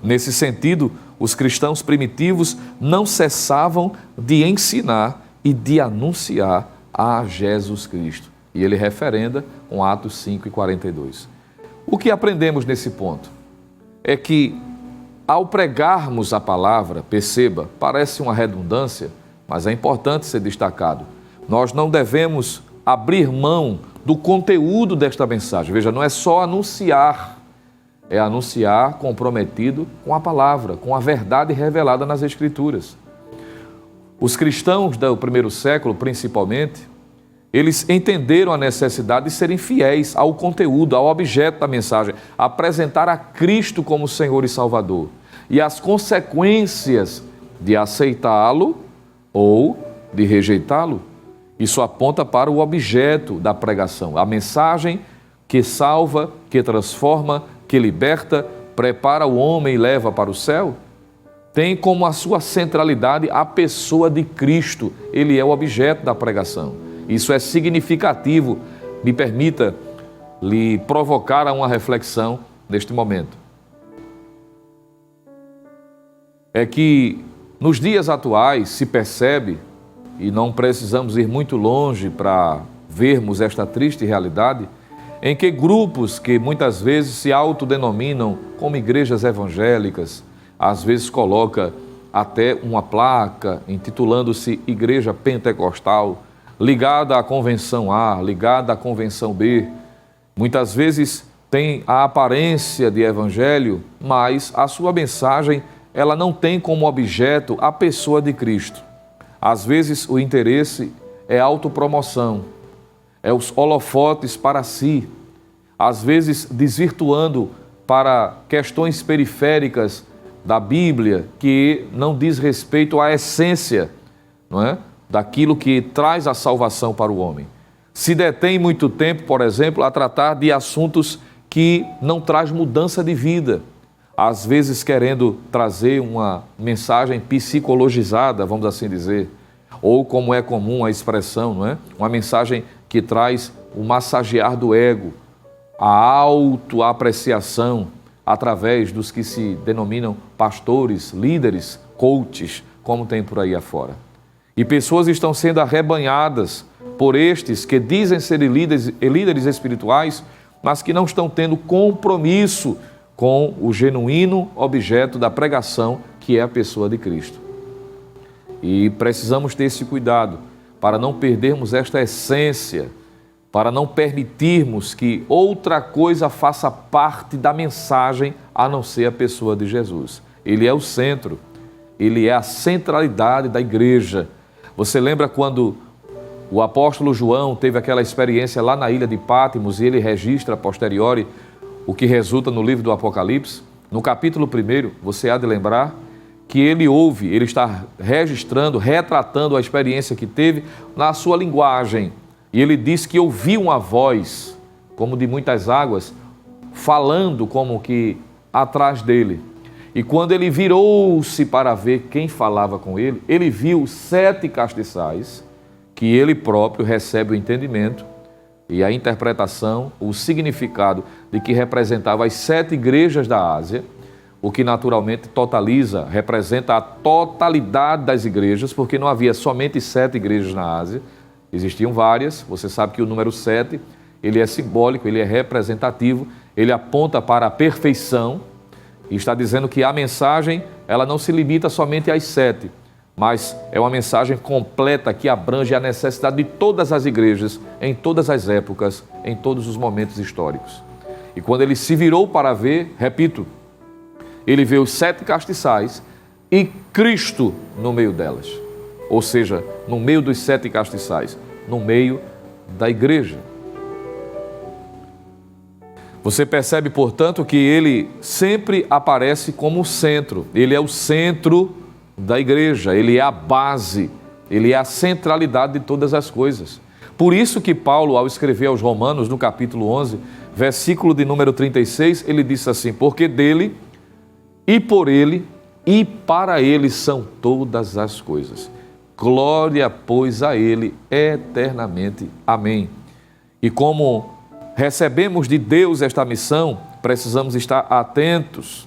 Nesse sentido, os cristãos primitivos não cessavam de ensinar e de anunciar a Jesus Cristo. E ele referenda com Atos 5:42. O que aprendemos nesse ponto é que, ao pregarmos a palavra, perceba, parece uma redundância, mas é importante ser destacado. Nós não devemos abrir mão do conteúdo desta mensagem. Veja, não é só anunciar, é anunciar comprometido com a palavra, com a verdade revelada nas Escrituras. Os cristãos do primeiro século, principalmente, eles entenderam a necessidade de serem fiéis ao conteúdo, ao objeto da mensagem, apresentar a Cristo como Senhor e Salvador e as consequências de aceitá-lo ou de rejeitá-lo. Isso aponta para o objeto da pregação, a mensagem que salva, que transforma, que liberta, prepara o homem e leva para o céu. Tem como a sua centralidade a pessoa de Cristo. Ele é o objeto da pregação. Isso é significativo. Me permita lhe provocar a uma reflexão neste momento. É que nos dias atuais se percebe, e não precisamos ir muito longe para vermos esta triste realidade, em que grupos que muitas vezes se autodenominam como igrejas evangélicas, às vezes coloca até uma placa intitulando-se Igreja Pentecostal, ligada à Convenção A, ligada à Convenção B. Muitas vezes tem a aparência de evangelho, mas a sua mensagem ela não tem como objeto a pessoa de Cristo. Às vezes o interesse é autopromoção, é os holofotes para si, às vezes desvirtuando para questões periféricas da Bíblia que não diz respeito à essência, não é? Daquilo que traz a salvação para o homem. Se detém muito tempo, por exemplo, a tratar de assuntos que não traz mudança de vida, às vezes querendo trazer uma mensagem psicologizada, vamos assim dizer, ou como é comum a expressão, não é? Uma mensagem que traz o massagear do ego, a autoapreciação através dos que se denominam pastores, líderes, coaches, como tem por aí afora. E pessoas estão sendo arrebanhadas por estes que dizem ser líderes espirituais, mas que não estão tendo compromisso com o genuíno objeto da pregação, que é a pessoa de Cristo. E precisamos ter esse cuidado para não perdermos esta essência, para não permitirmos que outra coisa faça parte da mensagem a não ser a pessoa de Jesus. Ele é o centro, ele é a centralidade da igreja. Você lembra quando o apóstolo João teve aquela experiência lá na ilha de Pátimos e ele registra a posteriori o que resulta no livro do Apocalipse? No capítulo 1, você há de lembrar que ele está registrando, retratando a experiência que teve na sua linguagem. E ele diz que ouviu uma voz, como de muitas águas, falando como que atrás dele. E quando ele virou-se para ver quem falava com ele, ele viu 7 castiçais, que ele próprio recebe o entendimento e a interpretação, o significado de que representava as 7 igrejas da Ásia, o que naturalmente representa a totalidade das igrejas, porque não havia somente 7 igrejas na Ásia, existiam várias. Você sabe que o número 7, ele é simbólico, ele é representativo, ele aponta para a perfeição e está dizendo que a mensagem, ela não se limita somente às 7, mas é uma mensagem completa que abrange a necessidade de todas as igrejas, em todas as épocas, em todos os momentos históricos. E quando ele se virou para ver, repito, ele vê os 7 castiçais e Cristo no meio delas. Ou seja, no meio dos 7 castiçais, no meio da igreja. Você percebe, portanto, que ele sempre aparece como o centro. Ele é o centro da igreja, ele é a base, ele é a centralidade de todas as coisas. Por isso que Paulo, ao escrever aos Romanos, no capítulo 11, versículo de número 36, ele disse assim: porque dele, e por ele, e para ele são todas as coisas. Glória, pois, a Ele eternamente. Amém. E como recebemos de Deus esta missão, precisamos estar atentos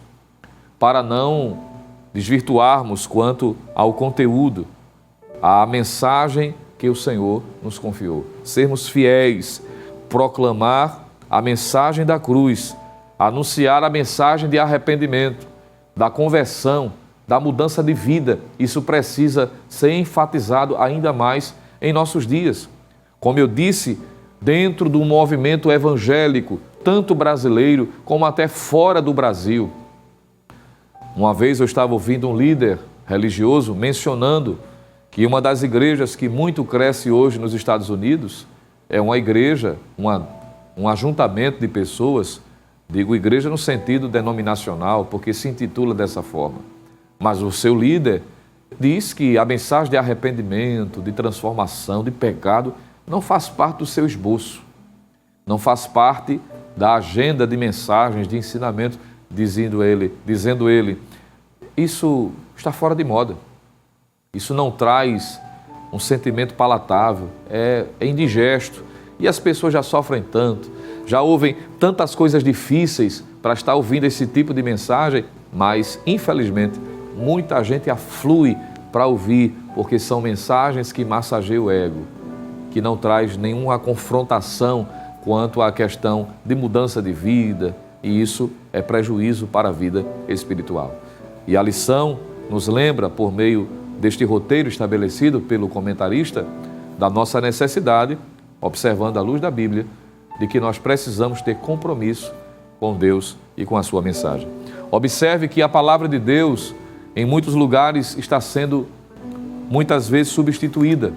para não desvirtuarmos quanto ao conteúdo, à mensagem que o Senhor nos confiou. Sermos fiéis, proclamar a mensagem da cruz, anunciar a mensagem de arrependimento, da conversão, da mudança de vida. Isso precisa ser enfatizado ainda mais em nossos dias. Como eu disse, dentro do movimento evangélico, tanto brasileiro como até fora do Brasil. Uma vez eu estava ouvindo um líder religioso mencionando que uma das igrejas que muito cresce hoje nos Estados Unidos é uma igreja, um ajuntamento de pessoas, digo igreja no sentido denominacional, porque se intitula dessa forma. Mas o seu líder diz que a mensagem de arrependimento, de transformação, de pecado, não faz parte do seu esboço, não faz parte da agenda de mensagens, de ensinamento, dizendo ele, isso está fora de moda, isso não traz um sentimento palatável, é indigesto, e as pessoas já sofrem tanto, já ouvem tantas coisas difíceis para estar ouvindo esse tipo de mensagem, mas, infelizmente, muita gente aflui para ouvir, porque são mensagens que massageiam o ego, que não traz nenhuma confrontação quanto à questão de mudança de vida, e isso é prejuízo para a vida espiritual. E a lição nos lembra, por meio deste roteiro estabelecido pelo comentarista, da nossa necessidade, observando à luz da Bíblia, de que nós precisamos ter compromisso com Deus e com a sua mensagem. Observe que a palavra de Deus, em muitos lugares, está sendo muitas vezes substituída,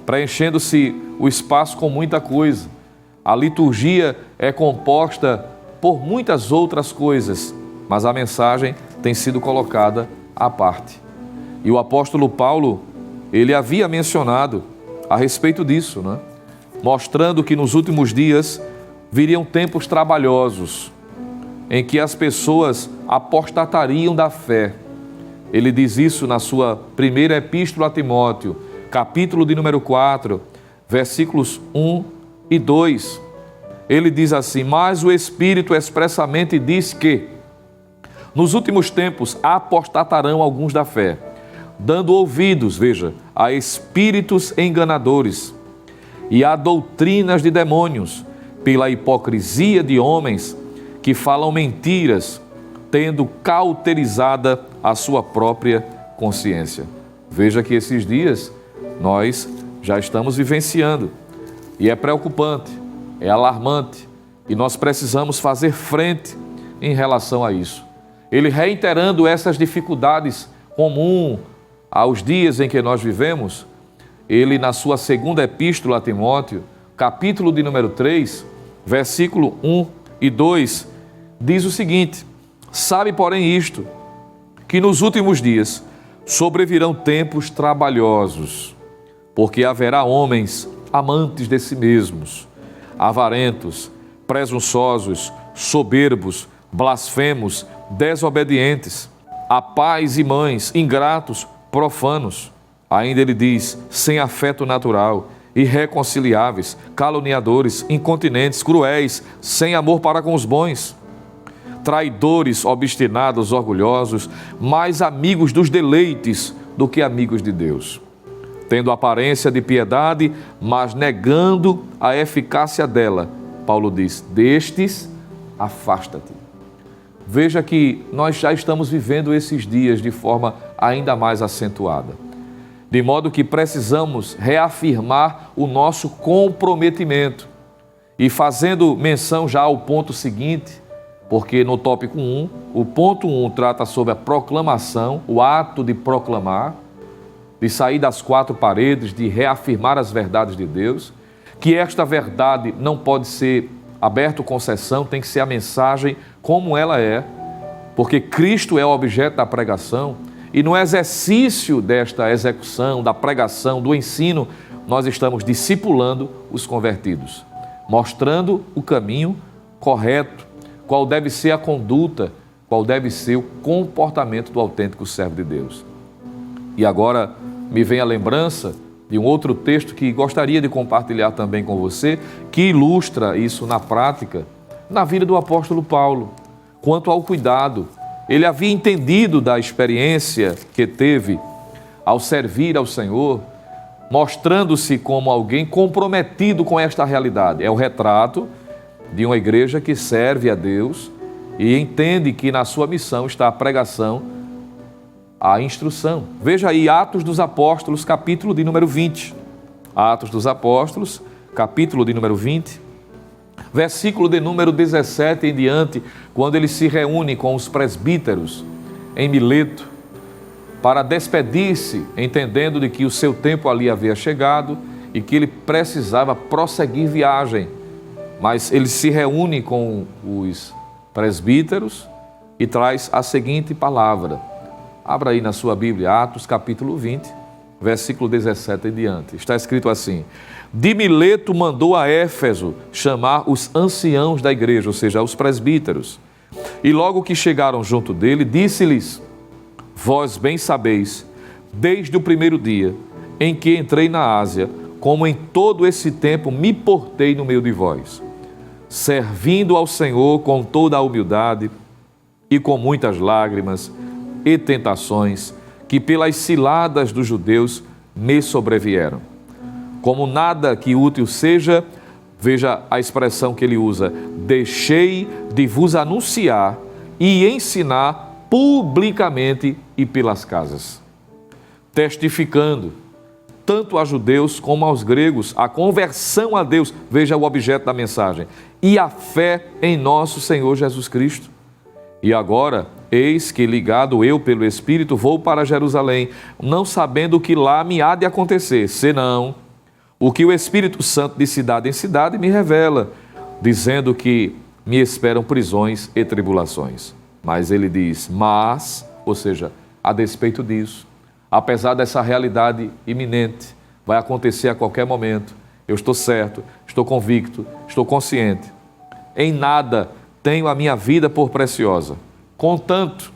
preenchendo-se o espaço com muita coisa. A liturgia é composta por muitas outras coisas, mas a mensagem tem sido colocada à parte. E o apóstolo Paulo, ele havia mencionado a respeito disso, né? Mostrando que nos últimos dias viriam tempos trabalhosos, em que as pessoas apostatariam da fé. Ele diz isso na sua primeira epístola a Timóteo, capítulo de número 4, versículos 1 e 2. Ele diz assim: mas o Espírito expressamente diz que nos últimos tempos apostatarão alguns da fé, dando ouvidos, veja, a espíritos enganadores e a doutrinas de demônios, pela hipocrisia de homens que falam mentiras, tendo cauterizada a sua própria consciência. Veja que esses dias nós já estamos vivenciando e é preocupante, é alarmante e nós precisamos fazer frente em relação a isso. Ele reiterando essas dificuldades comuns aos dias em que nós vivemos, ele na sua segunda epístola a Timóteo, capítulo de número 3, versículo 1 e 2, diz o seguinte: sabe, porém, isto, que nos últimos dias sobrevirão tempos trabalhosos, porque haverá homens amantes de si mesmos, avarentos, presunçosos, soberbos, blasfemos, desobedientes, a pais e mães, ingratos, profanos. Ainda ele diz, sem afeto natural, irreconciliáveis, caluniadores, incontinentes, cruéis, sem amor para com os bons, traidores, obstinados, orgulhosos, mais amigos dos deleites do que amigos de Deus, tendo aparência de piedade, mas negando a eficácia dela. Paulo diz, destes afasta-te. Veja que nós já estamos vivendo esses dias de forma ainda mais acentuada, de modo que precisamos reafirmar o nosso comprometimento. E fazendo menção já ao ponto seguinte, porque no tópico 1, o ponto 1 trata sobre a proclamação, o ato de proclamar, de sair das quatro paredes, de reafirmar as verdades de Deus, que esta verdade não pode ser aberta concessão, tem que ser a mensagem como ela é, porque Cristo é o objeto da pregação, e no exercício desta execução, da pregação, do ensino, nós estamos discipulando os convertidos, mostrando o caminho correto, qual deve ser a conduta, qual deve ser o comportamento do autêntico servo de Deus. E agora, me vem à lembrança de um outro texto que gostaria de compartilhar também com você, que ilustra isso na prática, na vida do apóstolo Paulo, quanto ao cuidado. Ele havia entendido da experiência que teve ao servir ao Senhor, mostrando-se como alguém comprometido com esta realidade. É o retrato de uma igreja que serve a Deus e entende que na sua missão está a pregação, a instrução. Veja aí Atos dos Apóstolos, capítulo de número 20. Atos dos Apóstolos, capítulo de número 20, versículo de número 17 em diante, quando ele se reúne com os presbíteros em Mileto para despedir-se, entendendo de que o seu tempo ali havia chegado e que ele precisava prosseguir viagem. Mas ele se reúne com os presbíteros e traz a seguinte palavra. Abra aí na sua Bíblia, Atos capítulo 20, versículo 17 em diante. Está escrito assim: de Mileto mandou a Éfeso chamar os anciãos da igreja, ou seja, os presbíteros. E logo que chegaram junto dele, disse-lhes: vós bem sabeis, desde o primeiro dia em que entrei na Ásia, como em todo esse tempo me portei no meio de vós, servindo ao Senhor com toda a humildade e com muitas lágrimas e tentações que pelas ciladas dos judeus me sobrevieram. Como nada que útil seja, veja a expressão que ele usa, deixei de vos anunciar e ensinar publicamente e pelas casas, testificando tanto a judeus como aos gregos a conversão a Deus, veja o objeto da mensagem, e a fé em nosso Senhor Jesus Cristo. E agora, eis que, ligado eu pelo Espírito, vou para Jerusalém, não sabendo o que lá me há de acontecer, senão o que o Espírito Santo de cidade em cidade me revela, dizendo que me esperam prisões e tribulações. Mas ele diz, ou seja, a despeito disso, apesar dessa realidade iminente, vai acontecer a qualquer momento, eu estou certo, estou convicto, estou consciente, em nada tenho a minha vida por preciosa, contanto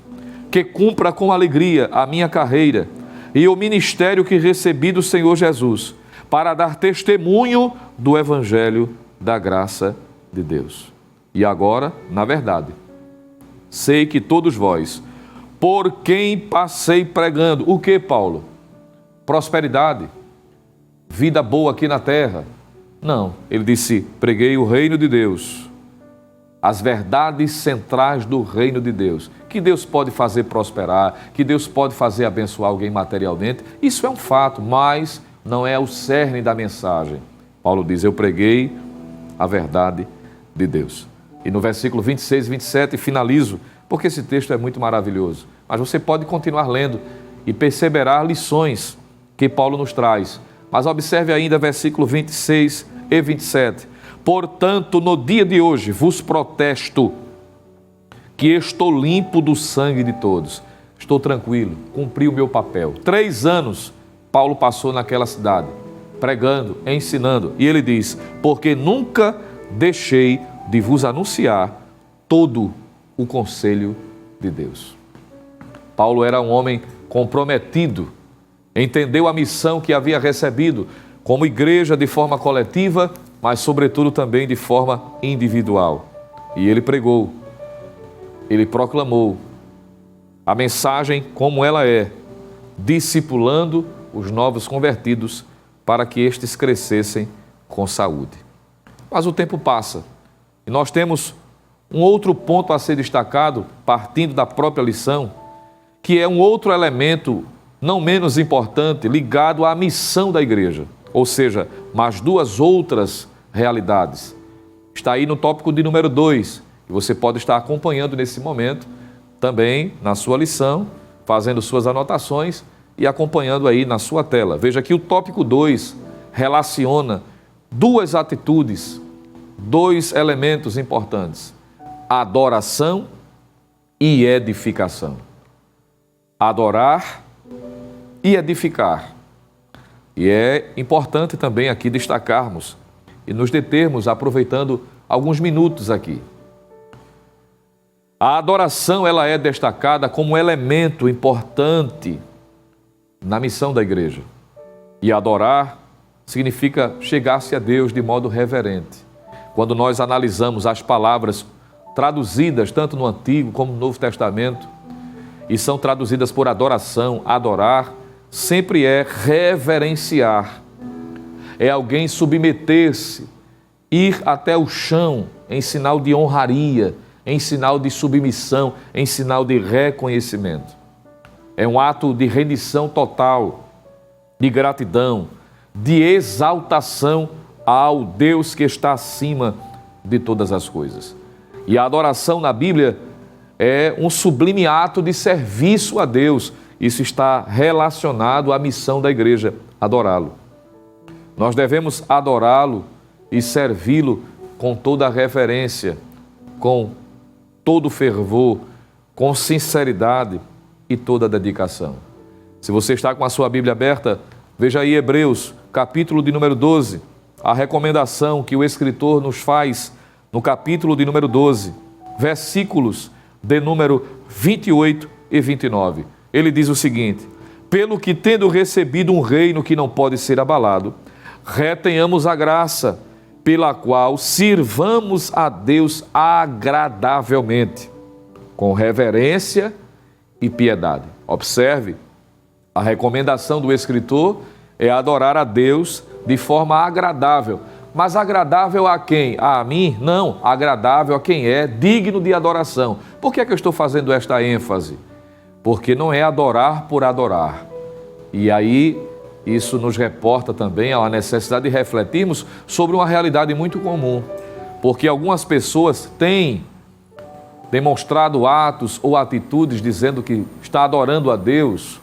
que cumpra com alegria a minha carreira e o ministério que recebi do Senhor Jesus, para dar testemunho do Evangelho da graça de Deus. E agora, na verdade, sei que todos vós, por quem passei pregando, o que, Paulo? Prosperidade, vida boa aqui na terra? Não, ele disse, preguei o reino de Deus, as verdades centrais do reino de Deus, que Deus pode fazer prosperar, que Deus pode fazer abençoar alguém materialmente, isso é um fato, mas não é o cerne da mensagem. Paulo diz, eu preguei a verdade de Deus. E no versículo 26 e 27 finalizo, porque esse texto é muito maravilhoso, mas você pode continuar lendo e perceberá lições que Paulo nos traz. Mas observe ainda versículo 26 e 27. Portanto, no dia de hoje vos protesto que estou limpo do sangue de todos. Estou tranquilo, cumpri o meu papel. 3 anos Paulo passou naquela cidade, pregando, ensinando. E ele diz, porque nunca deixei de vos anunciar todo o conselho de Deus. Paulo era um homem comprometido, entendeu a missão que havia recebido como igreja de forma coletiva, mas sobretudo também de forma individual. E ele pregou, ele proclamou a mensagem como ela é, discipulando os novos convertidos para que estes crescessem com saúde. Mas o tempo passa e nós temos um outro ponto a ser destacado, partindo da própria lição, que é um outro elemento não menos importante ligado à missão da igreja, ou seja, mais 2 outras realidades. Está aí no tópico de número 2, que você pode estar acompanhando nesse momento, também na sua lição, fazendo suas anotações e acompanhando aí na sua tela. Veja que o tópico 2 relaciona 2 atitudes, 2 elementos importantes: adoração e edificação. Adorar e edificar. E é importante também aqui destacarmos e nos determos aproveitando alguns minutos aqui. A adoração, ela é destacada como elemento importante na missão da igreja. E adorar significa chegar-se a Deus de modo reverente. Quando nós analisamos as palavras traduzidas tanto no Antigo como no Novo Testamento, e são traduzidas por adoração, adorar, sempre é reverenciar. É alguém submeter-se, ir até o chão em sinal de honraria, em sinal de submissão, em sinal de reconhecimento. É um ato de rendição total, de gratidão, de exaltação ao Deus que está acima de todas as coisas. E a adoração na Bíblia é um sublime ato de serviço a Deus. Isso está relacionado à missão da igreja, adorá-lo. Nós devemos adorá-lo e servi-lo com toda a reverência, com todo o fervor, com sinceridade e toda a dedicação. Se você está com a sua Bíblia aberta, veja aí Hebreus, capítulo de número 12, a recomendação que o escritor nos faz no capítulo de número 12, versículos de número 28 e 29. Ele diz o seguinte: pelo que tendo recebido um reino que não pode ser abalado, retenhamos a graça, pela qual sirvamos a Deus agradavelmente, com reverência e piedade. Observe, a recomendação do escritor é adorar a Deus de forma agradável. Mas agradável a quem? A mim? Não, agradável a quem é digno de adoração. Por que é que eu estou fazendo esta ênfase? Porque não é adorar por adorar. E aí, isso nos reporta também a necessidade de refletirmos sobre uma realidade muito comum. Porque algumas pessoas têm demonstrado atos ou atitudes dizendo que está adorando a Deus,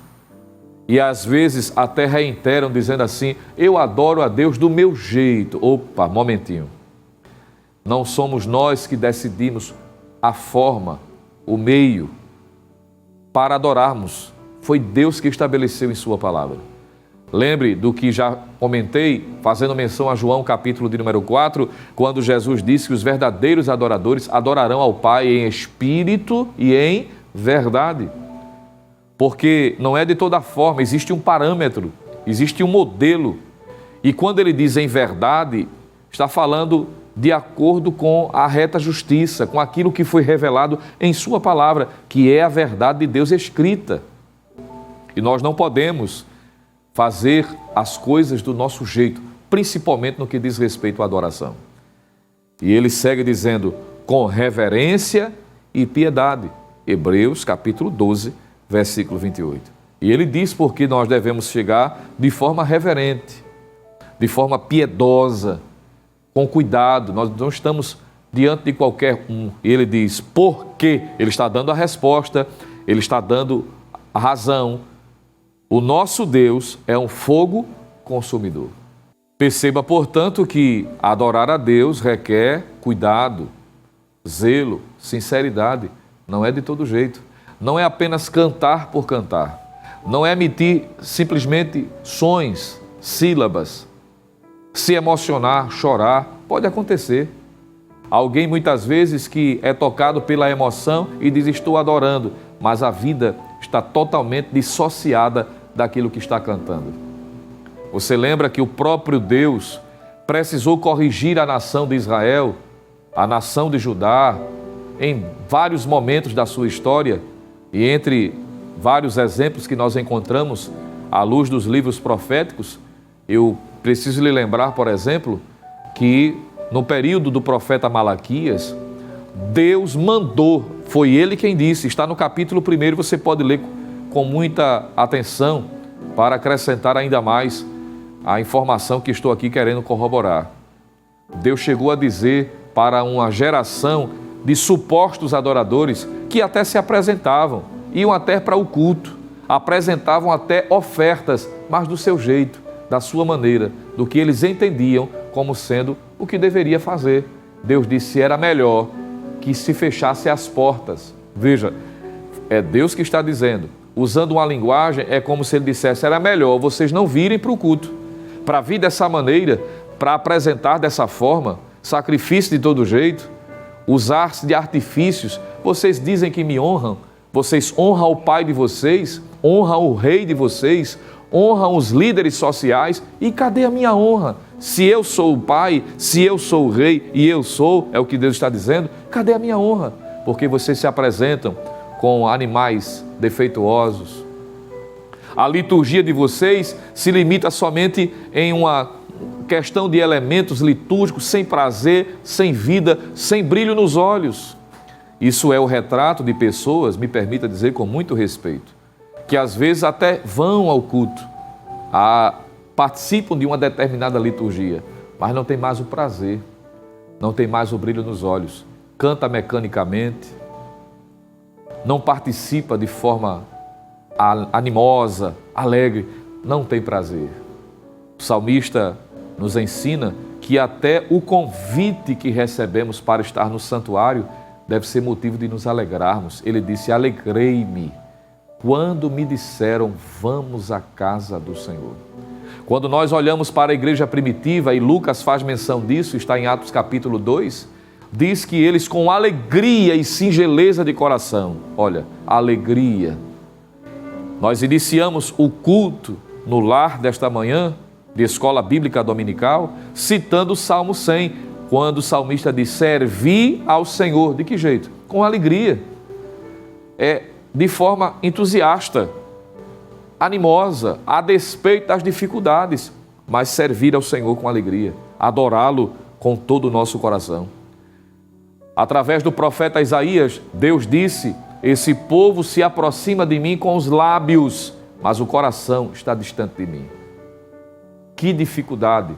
e às vezes até reiteram dizendo assim: eu adoro a Deus do meu jeito. Opa, momentinho. Não somos nós que decidimos a forma, o meio para adorarmos. Foi Deus que estabeleceu em sua palavra. Lembre do que já comentei, fazendo menção a João capítulo de número 4, quando Jesus disse que os verdadeiros adoradores adorarão ao Pai em espírito e em verdade. Porque não é de toda forma, existe um parâmetro, existe um modelo. E quando ele diz em verdade, está falando de acordo com a reta justiça, com aquilo que foi revelado em sua palavra, que é a verdade de Deus escrita. E nós não podemos fazer as coisas do nosso jeito, principalmente no que diz respeito à adoração. E ele segue dizendo, com reverência e piedade. Hebreus capítulo 12, versículo 28. E ele diz por que nós devemos chegar de forma reverente, de forma piedosa, com cuidado. Nós não estamos diante de qualquer um. E ele diz por quê? Ele está dando a resposta, ele está dando a razão. O nosso Deus é um fogo consumidor. Perceba, portanto, que adorar a Deus requer cuidado, zelo, sinceridade. Não é de todo jeito. Não é apenas cantar por cantar. Não é emitir simplesmente sons, sílabas. Se emocionar, chorar, pode acontecer. Alguém muitas vezes que é tocado pela emoção e diz estou adorando, mas a vida está totalmente dissociada daquilo que está cantando. Você lembra que o próprio Deus precisou corrigir a nação de Israel, a nação de Judá, em vários momentos da sua história, e entre vários exemplos que nós encontramos à luz dos livros proféticos, eu preciso lhe lembrar, por exemplo, que no período do profeta Malaquias, Deus mandou, foi ele quem disse, está no capítulo 1, você pode ler com muita atenção para acrescentar ainda mais a informação que estou aqui querendo corroborar. Deus chegou a dizer para uma geração de supostos adoradores que até se apresentavam, iam até para o culto, apresentavam até ofertas, mas do seu jeito, da sua maneira, do que eles entendiam como sendo o que deveria fazer. Deus disse que era melhor que se fechasse as portas. Veja, é Deus que está dizendo, usando uma linguagem, é como se ele dissesse, era melhor vocês não virem para o culto, para vir dessa maneira, para apresentar dessa forma, sacrifício de todo jeito, usar-se de artifícios. Vocês dizem que me honram, Vocês honram o pai de vocês, honram o rei de vocês, honram os líderes sociais. E cadê a minha honra? Se eu sou o pai, se eu sou o rei e eu sou, é o que Deus está dizendo, cadê a minha honra? Porque vocês se apresentam com animais defeituosos. A liturgia de vocês se limita somente em uma questão de elementos litúrgicos sem prazer, sem vida, sem brilho nos olhos. Isso é o retrato de pessoas, me permita dizer com muito respeito, que às vezes até vão ao culto, participam de uma determinada liturgia, mas não tem mais o prazer, não tem mais o brilho nos olhos, canta mecanicamente, não participa de forma animosa, alegre, não tem prazer. O salmista nos ensina que até o convite que recebemos para estar no santuário deve ser motivo de nos alegrarmos. Ele disse: alegrei-me quando me disseram, vamos à casa do Senhor. Quando nós olhamos para a igreja primitiva, e Lucas faz menção disso, está em Atos capítulo 2, diz que eles com alegria e singeleza de coração, olha, alegria. Nós iniciamos o culto no lar desta manhã, de escola bíblica dominical, citando o Salmo 100, quando o salmista diz, servi ao Senhor. De que jeito? Com alegria. De forma entusiasta, animosa, a despeito das dificuldades, mas servir ao Senhor com alegria, adorá-lo com todo o nosso coração. Através do profeta Isaías, Deus disse, esse povo se aproxima de mim com os lábios, mas o coração está distante de mim. Que dificuldade!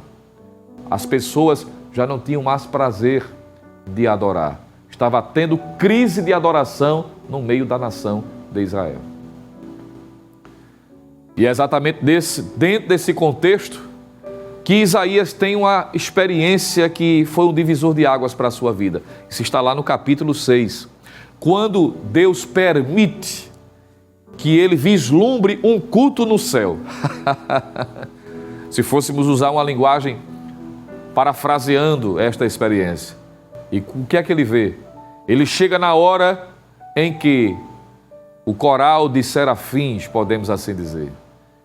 As pessoas já não tinham mais prazer de adorar. Estava tendo crise de adoração no meio da nação de Israel. E é exatamente dentro desse contexto que Isaías tem uma experiência que foi um divisor de águas para a sua vida. Isso está lá no capítulo 6. Quando Deus permite que ele vislumbre um culto no céu. Se fôssemos usar uma linguagem parafraseando esta experiência. E o que é que ele vê? Ele chega na hora em que o coral de serafins, podemos assim dizer,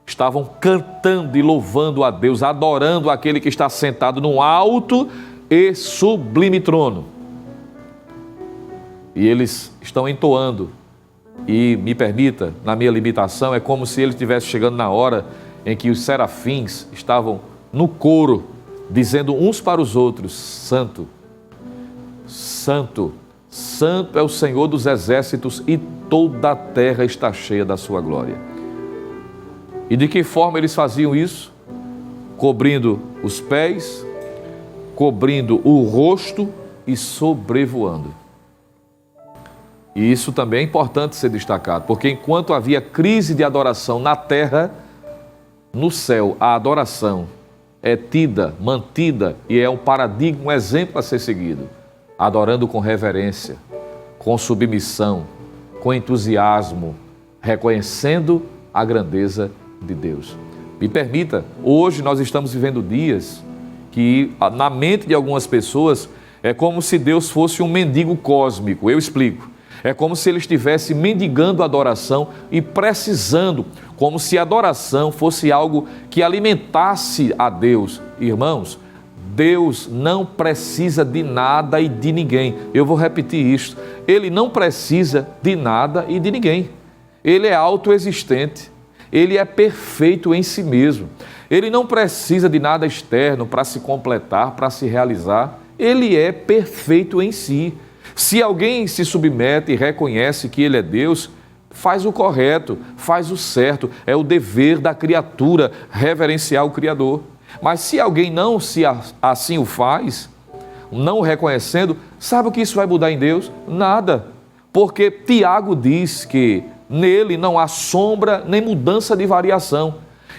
estavam cantando e louvando a Deus, adorando aquele que está sentado num alto e sublime trono. E eles estão entoando. E me permita, na minha limitação, é como se ele estivesse chegando na hora em que os serafins estavam no coro, dizendo uns para os outros, Santo, Santo, Santo é o Senhor dos exércitos e toda a terra está cheia da sua glória. E de que forma eles faziam isso? Cobrindo os pés, cobrindo o rosto e sobrevoando. E isso também é importante ser destacado, porque enquanto havia crise de adoração na terra, no céu a adoração é tida, mantida e é um paradigma, um exemplo a ser seguido. Adorando com reverência, com submissão, com entusiasmo, reconhecendo a grandeza de Deus. Me permita, hoje nós estamos vivendo dias que na mente de algumas pessoas é como se Deus fosse um mendigo cósmico. Eu explico. É como se ele estivesse mendigando adoração e precisando, como se a adoração fosse algo que alimentasse a Deus. Irmãos, Deus não precisa de nada e de ninguém. Eu vou repetir isto. Ele não precisa de nada e de ninguém. Ele é autoexistente. Ele é perfeito em si mesmo. Ele não precisa de nada externo para se completar, para se realizar. Ele é perfeito em si. Se alguém se submete e reconhece que ele é Deus, faz o correto, faz o certo. É o dever da criatura reverenciar o Criador. Mas se alguém não assim o faz, não o reconhecendo, sabe o que isso vai mudar em Deus? Nada. Porque Tiago diz que nele não há sombra nem mudança de variação.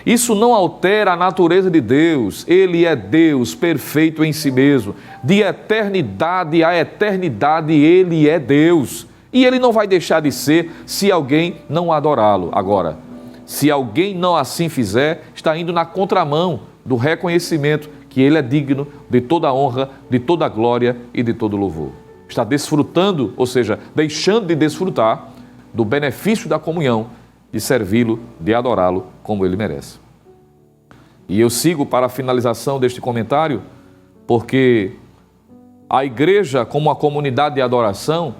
Isso não altera a natureza de Deus. Ele é Deus, perfeito em si mesmo. De eternidade a eternidade, Ele é Deus. E Ele não vai deixar de ser se alguém não adorá-lo. Agora, se alguém não assim fizer, está indo na contramão do reconhecimento que Ele é digno de toda a honra, de toda a glória e de todo o louvor. Está desfrutando, ou seja, deixando de desfrutar do benefício da comunhão, de servi-lo, de adorá-lo como ele merece. E eu sigo para a finalização deste comentário, porque a igreja, como uma comunidade de adoração,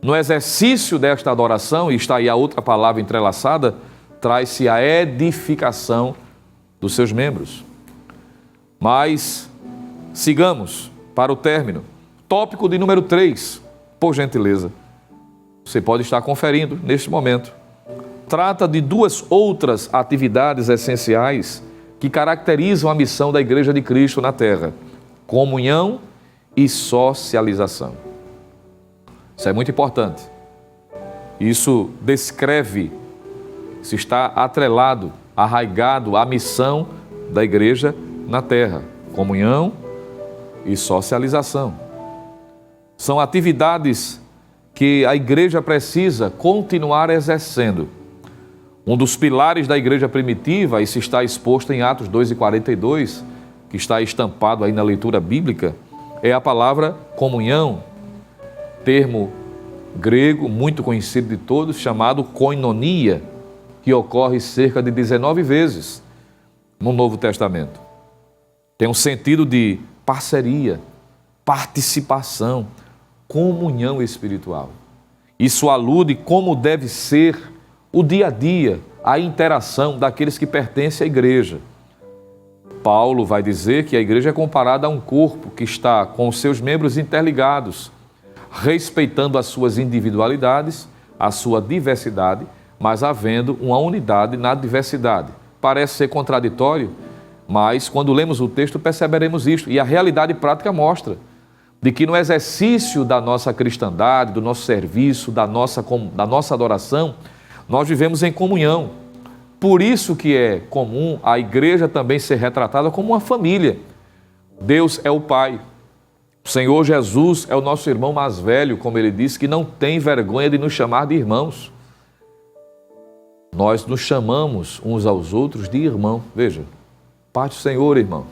no exercício desta adoração, e está aí a outra palavra entrelaçada, traz-se a edificação dos seus membros. Mas sigamos para o término. Tópico de número 3, por gentileza. Você pode estar conferindo neste momento. Trata de duas outras atividades essenciais que caracterizam a missão da Igreja de Cristo na Terra: comunhão e socialização. Isso é muito importante. Isso descreve, se está atrelado, arraigado à missão da Igreja na Terra: comunhão e socialização. São atividades que a Igreja precisa continuar exercendo. Um dos pilares da igreja primitiva, isso está exposto em Atos 2:42, que está estampado aí na leitura bíblica, é a palavra comunhão, termo grego muito conhecido de todos, chamado koinonia, que ocorre cerca de 19 vezes no Novo Testamento. Tem um sentido de parceria, participação, comunhão espiritual. Isso alude como deve ser o dia a dia, a interação daqueles que pertencem à igreja. Paulo vai dizer que a igreja é comparada a um corpo que está com os seus membros interligados, respeitando as suas individualidades, a sua diversidade, mas havendo uma unidade na diversidade. Parece ser contraditório, mas quando lemos o texto perceberemos isto. E a realidade prática mostra de que no exercício da nossa cristandade, do nosso serviço, da nossa adoração, nós vivemos em comunhão. Por isso que é comum a igreja também ser retratada como uma família. Deus é o Pai. O Senhor Jesus é o nosso irmão mais velho, como ele disse, que não tem vergonha de nos chamar de irmãos. Nós nos chamamos uns aos outros de irmão. Veja, Pai do Senhor, irmão.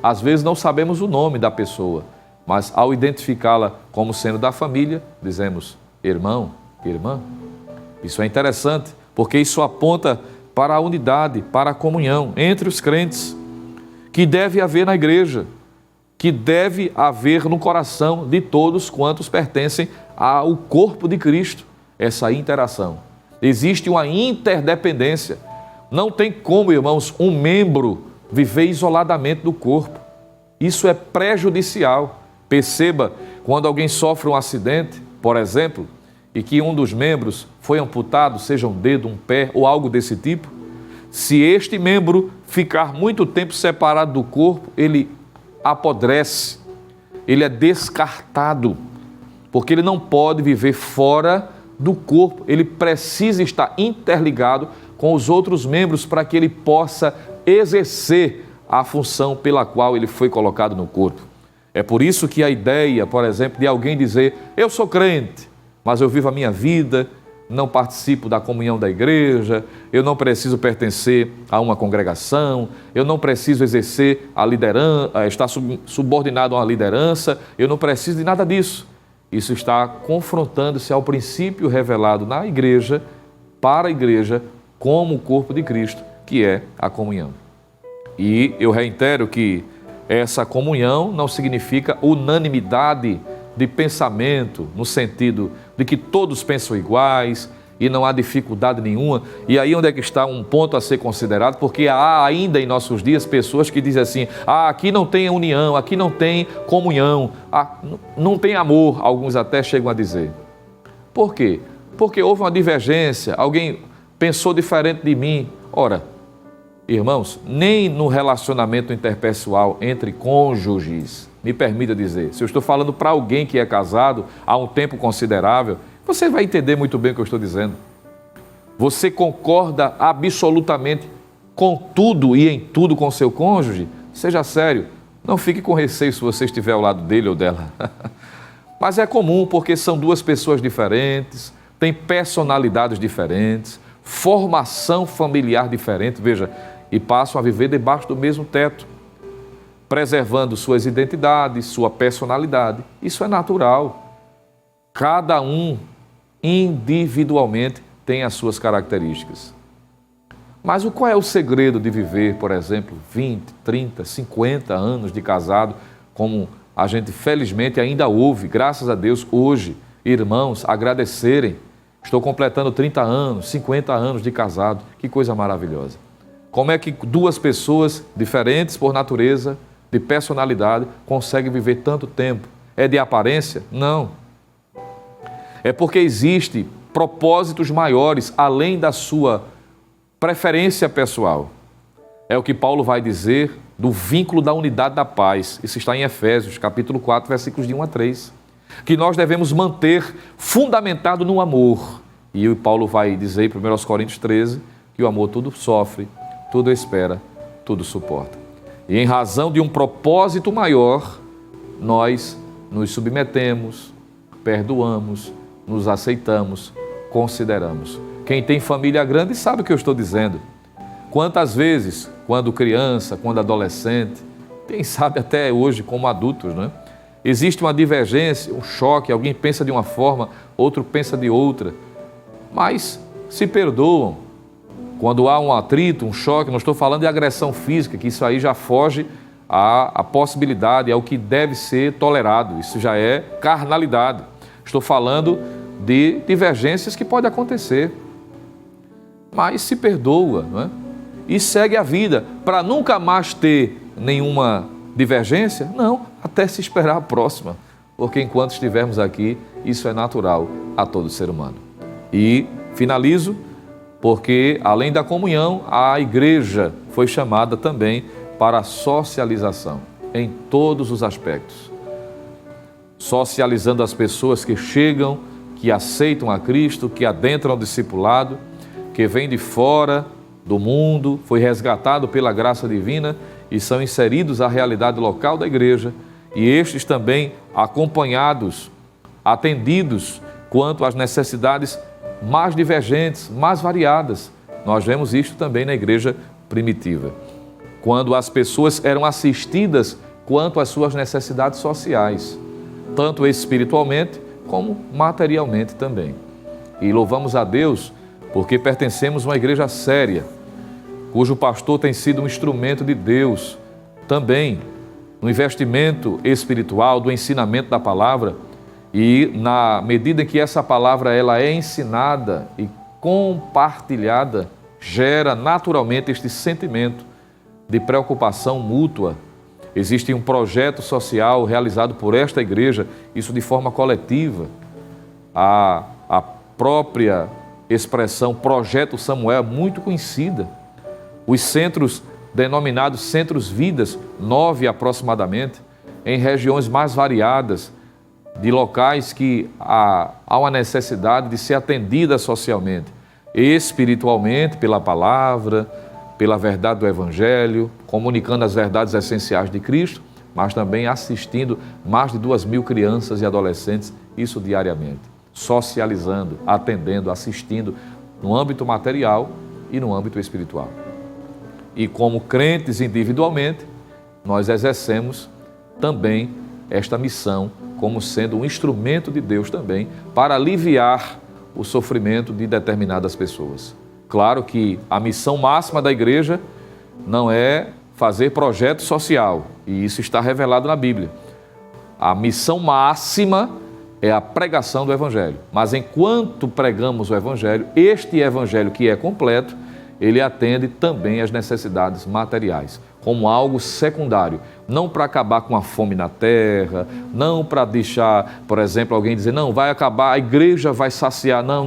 Às vezes não sabemos o nome da pessoa, mas ao identificá-la como sendo da família, dizemos irmão, irmã. Isso é interessante, porque isso aponta para a unidade, para a comunhão entre os crentes, que deve haver na igreja, que deve haver no coração de todos quantos pertencem ao corpo de Cristo, essa interação. Existe uma interdependência. Não tem como, irmãos, um membro viver isoladamente do corpo. Isso é prejudicial. Perceba, quando alguém sofre um acidente, por exemplo, e que um dos membros foi amputado, seja um dedo, um pé ou algo desse tipo, se este membro ficar muito tempo separado do corpo, ele apodrece, ele é descartado, porque ele não pode viver fora do corpo, ele precisa estar interligado com os outros membros para que ele possa exercer a função pela qual ele foi colocado no corpo. É por isso que a ideia, por exemplo, de alguém dizer: eu sou crente, mas eu vivo a minha vida, não participo da comunhão da igreja, eu não preciso pertencer a uma congregação, eu não preciso exercer a liderança, estar subordinado a uma liderança, eu não preciso de nada disso. Isso está confrontando-se ao princípio revelado na igreja, para a igreja, como o corpo de Cristo, que é a comunhão. E eu reitero que essa comunhão não significa unanimidade de pensamento, no sentido de que todos pensam iguais e não há dificuldade nenhuma. E aí onde é que está um ponto a ser considerado, porque há ainda em nossos dias pessoas que dizem assim: aqui não tem união, aqui não tem comunhão, não tem amor, alguns até chegam a dizer. Por quê? Porque houve uma divergência, alguém pensou diferente de mim. Ora, irmãos, nem no relacionamento interpessoal entre cônjuges, me permita dizer, se eu estou falando para alguém que é casado há um tempo considerável, você vai entender muito bem o que eu estou dizendo. Você concorda absolutamente com tudo e em tudo com seu cônjuge? Seja sério, não fique com receio se você estiver ao lado dele ou dela. Mas é comum, porque são duas pessoas diferentes, têm personalidades diferentes, formação familiar diferente, veja, e passam a viver debaixo do mesmo teto, preservando suas identidades, sua personalidade. Isso é natural. Cada um individualmente têm as suas características. Mas qual é o segredo de viver, por exemplo, 20, 30, 50 anos de casado, como a gente felizmente ainda ouve, graças a Deus, hoje, irmãos, agradecerem. Estou completando 30 anos, 50 anos de casado, que coisa maravilhosa. Como é que duas pessoas diferentes por natureza, de personalidade, conseguem viver tanto tempo? É de aparência? Não. É porque existem propósitos maiores, além da sua preferência pessoal. É o que Paulo vai dizer do vínculo da unidade da paz. Isso está em Efésios, capítulo 4, versículos de 1 a 3. Que nós devemos manter fundamentado no amor. E o Paulo vai dizer em 1 Coríntios 13 que o amor tudo sofre, tudo espera, tudo suporta. E em razão de um propósito maior, nós nos submetemos, perdoamos, nos aceitamos, consideramos. Quem tem família grande sabe o que eu estou dizendo. Quantas vezes, quando criança, quando adolescente, quem sabe até hoje como adultos, né? Existe uma divergência, um choque, alguém pensa de uma forma, outro pensa de outra, mas se perdoam. Quando há um atrito, um choque, não estou falando de agressão física, que isso aí já foge à possibilidade, é o que deve ser tolerado, isso já é carnalidade. Estou falando de divergências que podem acontecer, mas se perdoa, não é? E segue a vida, para nunca mais ter nenhuma divergência? Não, até se esperar a próxima, porque enquanto estivermos aqui, isso é natural a todo ser humano. E finalizo, porque além da comunhão, a igreja foi chamada também para a socialização, em todos os aspectos. Socializando as pessoas que chegam, que aceitam a Cristo, que adentram o discipulado, que vêm de fora do mundo, foi resgatado pela graça divina e são inseridos à realidade local da igreja, e estes também acompanhados, atendidos quanto às necessidades mais divergentes, mais variadas. Nós vemos isto também na igreja primitiva, quando as pessoas eram assistidas quanto às suas necessidades sociais, tanto espiritualmente como materialmente também. E louvamos a Deus porque pertencemos a uma igreja séria, cujo pastor tem sido um instrumento de Deus também no investimento espiritual, do ensinamento da palavra, e na medida em que essa palavra ela é ensinada e compartilhada, gera naturalmente este sentimento de preocupação mútua. Existe um projeto social realizado por esta igreja, isso de forma coletiva. A própria expressão Projeto Samuel é muito conhecida. Os centros denominados Centros Vidas, 9 aproximadamente, em regiões mais variadas, de locais que há uma necessidade de ser atendida socialmente, espiritualmente, pela palavra, pela verdade do Evangelho, comunicando as verdades essenciais de Cristo, mas também assistindo mais de 2.000 crianças e adolescentes, isso diariamente, socializando, atendendo, assistindo no âmbito material e no âmbito espiritual. E como crentes individualmente, nós exercemos também esta missão como sendo um instrumento de Deus também para aliviar o sofrimento de determinadas pessoas. Claro que a missão máxima da igreja não é fazer projeto social, e isso está revelado na Bíblia. A missão máxima é a pregação do Evangelho. Mas enquanto pregamos o Evangelho, este Evangelho que é completo, ele atende também às necessidades materiais, como algo secundário, não para acabar com a fome na terra, não para deixar, por exemplo, alguém dizer, não, vai acabar, a igreja vai saciar, não.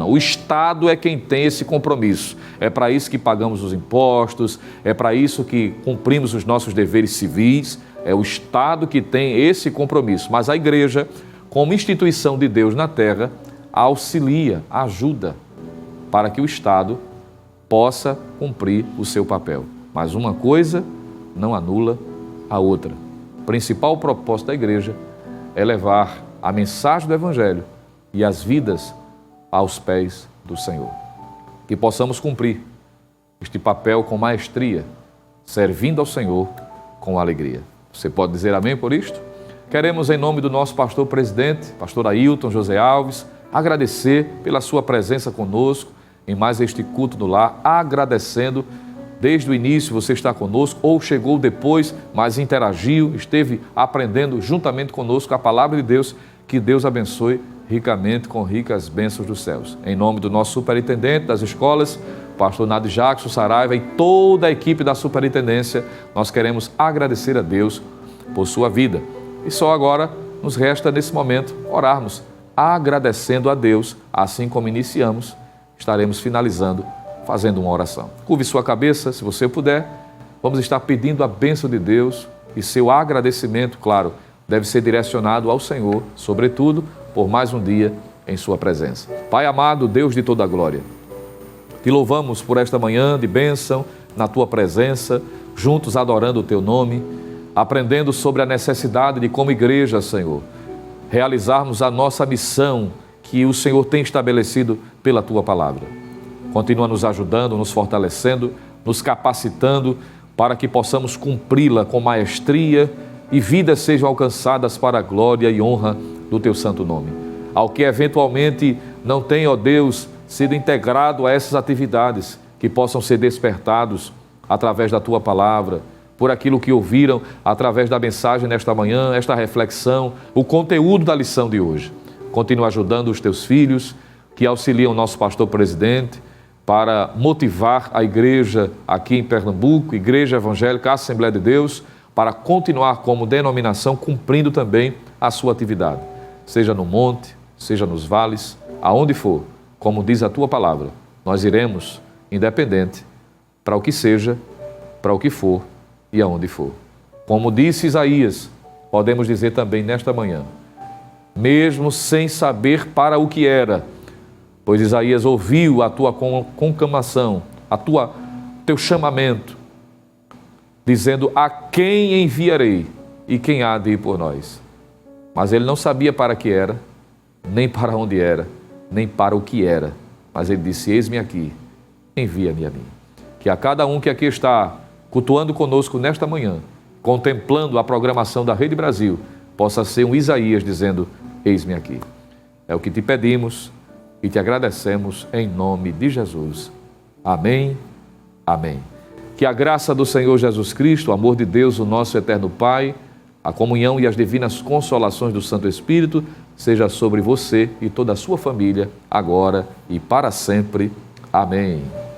O Estado é quem tem esse compromisso, é para isso que pagamos os impostos, é para isso que cumprimos os nossos deveres civis, é o Estado que tem esse compromisso, mas a igreja, como instituição de Deus na terra, auxilia, ajuda, para que o Estado possa cumprir o seu papel. Mas uma coisa não anula a outra. O principal propósito da igreja é levar a mensagem do Evangelho e as vidas aos pés do Senhor. Que possamos cumprir este papel com maestria, servindo ao Senhor com alegria. Você pode dizer amém por isto? Queremos, em nome do nosso pastor presidente, pastor Ailton José Alves, agradecer pela sua presença conosco em mais este culto no lar, agradecendo desde o início você está conosco ou chegou depois, mas interagiu, esteve aprendendo juntamente conosco a palavra de Deus. Que Deus abençoe ricamente com ricas bênçãos dos céus. Em nome do nosso superintendente das escolas, pastor Nadi Jackson Saraiva e toda a equipe da superintendência, nós queremos agradecer a Deus por sua vida. E só agora nos resta nesse momento orarmos, agradecendo a Deus, assim como iniciamos, estaremos finalizando fazendo uma oração. Curve sua cabeça, se você puder. Vamos estar pedindo a bênção de Deus e seu agradecimento, claro, deve ser direcionado ao Senhor, sobretudo, por mais um dia em sua presença. Pai amado, Deus de toda a glória, te louvamos por esta manhã de bênção na tua presença, juntos adorando o teu nome, aprendendo sobre a necessidade de, como igreja, Senhor, realizarmos a nossa missão que o Senhor tem estabelecido pela tua palavra. Continua nos ajudando, nos fortalecendo, nos capacitando para que possamos cumpri-la com maestria e vidas sejam alcançadas para a glória e honra do teu santo nome. Ao que eventualmente não tenha, ó Deus, sido integrado a essas atividades, que possam ser despertados através da tua palavra, por aquilo que ouviram através da mensagem nesta manhã, esta reflexão, o conteúdo da lição de hoje. Continua ajudando os teus filhos, que auxiliam o nosso pastor presidente, para motivar a igreja aqui em Pernambuco, Igreja Evangélica Assembleia de Deus, para continuar como denominação, cumprindo também a sua atividade, seja no monte, seja nos vales, aonde for, como diz a tua palavra, nós iremos, independente, para o que seja, para o que for e aonde for. Como disse Isaías, podemos dizer também nesta manhã, mesmo sem saber para o que era, pois Isaías ouviu a tua conclamação, teu chamamento, dizendo: a quem enviarei e quem há de ir por nós? Mas ele não sabia para que era, nem para onde era, nem para o que era. Mas ele disse: eis-me aqui, envia-me a mim. Que a cada um que aqui está cultuando conosco nesta manhã, contemplando a programação da Rede Brasil, possa ser um Isaías dizendo: eis-me aqui. É o que te pedimos e te agradecemos em nome de Jesus. Amém, amém. Que a graça do Senhor Jesus Cristo, o amor de Deus, o nosso eterno Pai, a comunhão e as divinas consolações do Santo Espírito seja sobre você e toda a sua família, agora e para sempre. Amém.